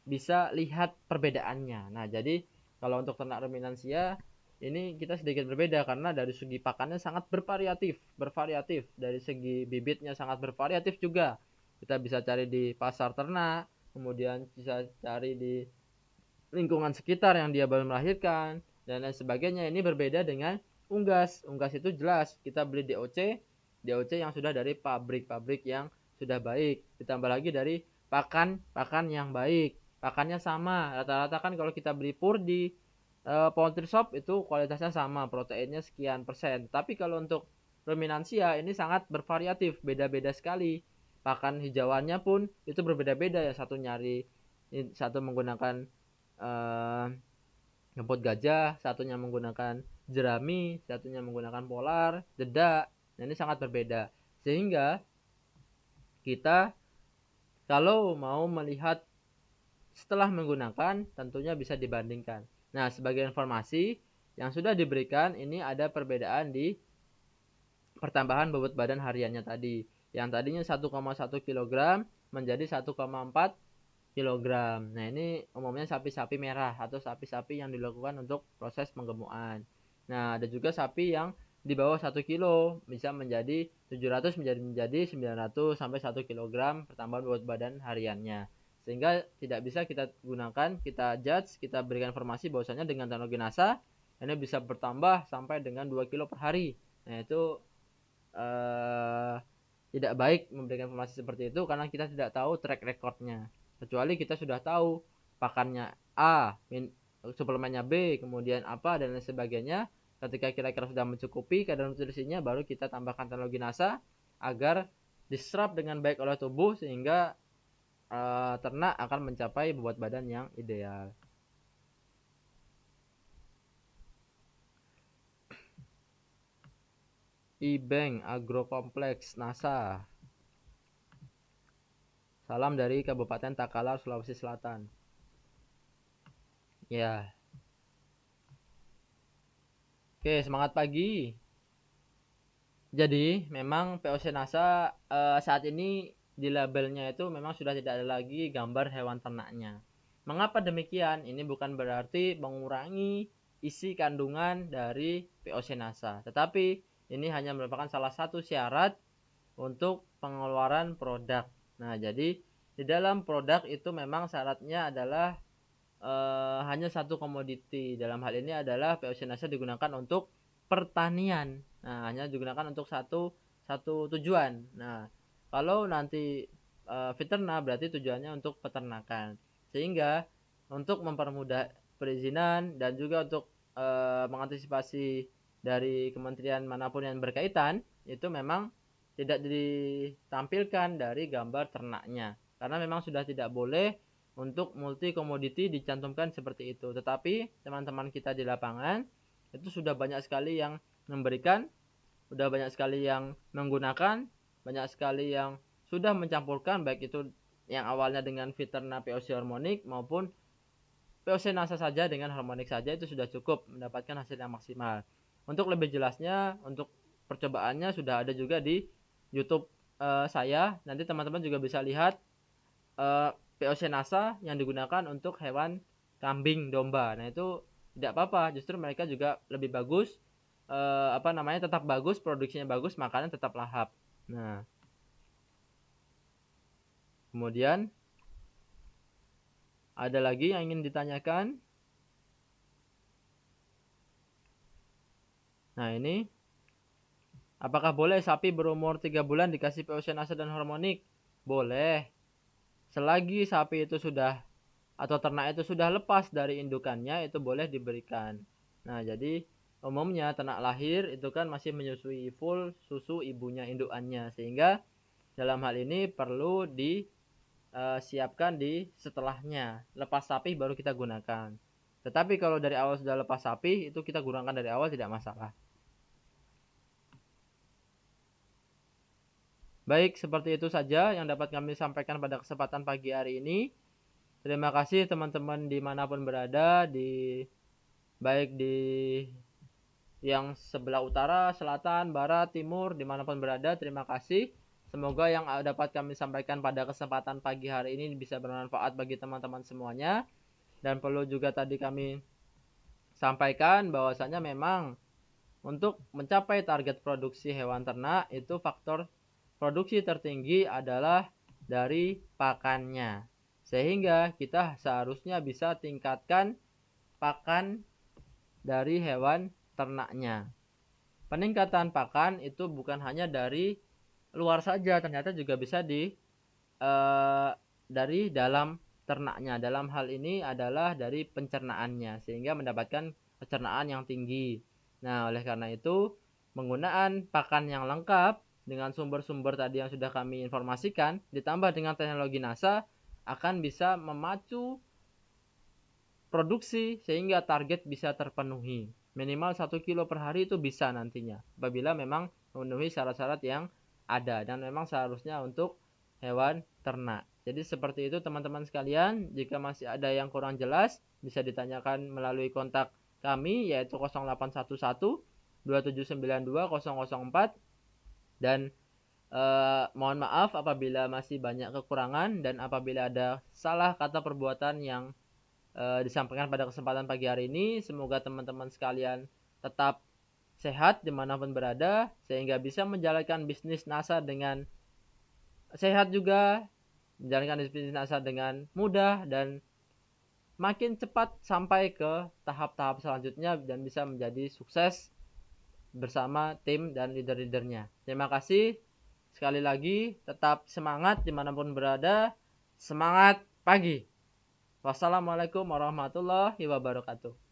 bisa lihat perbedaannya. Nah, jadi kalau untuk ternak ruminansia ini kita sedikit berbeda karena dari segi pakannya sangat bervariatif. Dari segi bibitnya sangat bervariatif juga. Kita bisa cari di pasar ternak, kemudian bisa cari di lingkungan sekitar yang dia baru melahirkan dan lain sebagainya. Ini berbeda dengan unggas. Unggas itu jelas kita beli DOC yang sudah dari pabrik-pabrik yang sudah baik. Ditambah lagi dari pakan yang baik. Pakannya sama. Rata-rata kan kalau kita beli pur di poultry shop itu kualitasnya sama, proteinnya sekian persen. Tapi kalau untuk ruminansia ini sangat bervariatif, beda-beda sekali. Pakan hijauannya pun itu berbeda-beda ya. Satu menggunakan rumput gajah, satunya menggunakan jerami, satunya menggunakan polar, dedak. Nah, ini sangat berbeda. Sehingga kita kalau mau melihat setelah menggunakan tentunya bisa dibandingkan. Nah, sebagai informasi yang sudah diberikan ini ada perbedaan di pertambahan bobot badan hariannya tadi. Yang tadinya 1,1 kg menjadi 1,4 kilogram. Nah, ini umumnya sapi-sapi merah atau sapi-sapi yang dilakukan untuk proses penggemukan. Nah, ada juga sapi yang di bawah 1 kilo bisa menjadi 700 menjadi 900 sampai 1 kilogram pertambahan bobot badan hariannya. Sehingga tidak bisa kita gunakan, kita judge, kita berikan informasi bahwasanya dengan teknologi NASA ini bisa bertambah sampai dengan 2 kilo per hari. Nah, itu tidak baik memberikan informasi seperti itu karena kita tidak tahu track recordnya. Kecuali kita sudah tahu pakannya A, suplemennya B, kemudian apa dan lain sebagainya. Ketika kira-kira sudah mencukupi kadar nutrisinya, baru kita tambahkan teknologi NASA agar diserap dengan baik oleh tubuh sehingga ternak akan mencapai bobot badan yang ideal. IBank Agrokompleks NASA. Salam dari Kabupaten Takalar, Sulawesi Selatan. Ya. Oke, semangat pagi. Jadi, memang POC NASA saat ini di labelnya itu memang sudah tidak ada lagi gambar hewan ternaknya. Mengapa demikian? Ini bukan berarti mengurangi isi kandungan dari POC NASA, tetapi ini hanya merupakan salah satu syarat untuk pengeluaran produk. Nah, jadi di dalam produk itu memang syaratnya adalah hanya satu komoditi. Dalam hal ini adalah POC NASA digunakan untuk pertanian. Nah, hanya digunakan untuk satu tujuan. Nah, kalau nanti veternak berarti tujuannya untuk peternakan. Sehingga untuk mempermudah perizinan dan juga untuk mengantisipasi dari kementerian manapun yang berkaitan, itu memang tidak ditampilkan dari gambar ternaknya. Karena memang sudah tidak boleh untuk multi komoditi dicantumkan seperti itu. Tetapi teman-teman kita di lapangan itu sudah banyak sekali yang memberikan, sudah banyak sekali yang menggunakan, banyak sekali yang sudah mencampurkan, baik itu yang awalnya dengan veternak POC harmonik maupun POC NASA saja dengan harmonik saja itu sudah cukup mendapatkan hasil yang maksimal. Untuk lebih jelasnya, untuk percobaannya sudah ada juga di YouTube saya. Nanti teman-teman juga bisa lihat POC NASA yang digunakan untuk hewan kambing domba. Nah, itu tidak apa-apa, justru mereka juga lebih bagus, tetap bagus, produksinya bagus, makanan tetap lahap. Nah, kemudian ada lagi yang ingin ditanyakan. Nah, ini apakah boleh sapi berumur 3 bulan dikasih POC NASA dan harmonik? Boleh. Selagi sapi itu sudah atau ternak itu sudah lepas dari indukannya, itu boleh diberikan. Nah, jadi umumnya ternak lahir itu kan masih menyusui full susu ibunya indukannya, sehingga dalam hal ini perlu disiapkan di setelahnya. Lepas sapi baru kita gunakan. Tetapi kalau dari awal sudah lepas sapi, itu kita gunakan dari awal tidak masalah. Baik, seperti itu saja yang dapat kami sampaikan pada kesempatan pagi hari ini. Terima kasih teman-teman dimanapun berada, baik di yang sebelah utara, selatan, barat, timur, dimanapun berada. Terima kasih. Semoga yang dapat kami sampaikan pada kesempatan pagi hari ini bisa bermanfaat bagi teman-teman semuanya. Dan perlu juga tadi kami sampaikan bahwasanya memang untuk mencapai target produksi hewan ternak itu faktor produksi tertinggi adalah dari pakannya. Sehingga kita seharusnya bisa tingkatkan pakan dari hewan ternaknya. Peningkatan pakan itu bukan hanya dari luar saja, ternyata juga bisa dari dalam ternaknya. Dalam hal ini adalah dari pencernaannya, sehingga mendapatkan pencernaan yang tinggi. Nah, oleh karena itu, penggunaan pakan yang lengkap dengan sumber-sumber tadi yang sudah kami informasikan, ditambah dengan teknologi NASA, akan bisa memacu produksi sehingga target bisa terpenuhi. Minimal 1 kilo per hari itu bisa nantinya, apabila memang memenuhi syarat-syarat yang ada, dan memang seharusnya untuk hewan ternak. Jadi seperti itu teman-teman sekalian. Jika masih ada yang kurang jelas, bisa ditanyakan melalui kontak kami, yaitu 0811 2792 004. Dan mohon maaf apabila masih banyak kekurangan dan apabila ada salah kata perbuatan yang disampaikan pada kesempatan pagi hari ini. Semoga teman-teman sekalian tetap sehat dimanapun berada, sehingga bisa menjalankan bisnis NASA dengan sehat juga, menjalankan bisnis NASA dengan mudah, dan makin cepat sampai ke tahap-tahap selanjutnya dan bisa menjadi sukses bersama tim dan leader-leadernya. Terima kasih. Sekali lagi, tetap semangat dimanapun berada. Semangat pagi. Wassalamualaikum warahmatullahi wabarakatuh.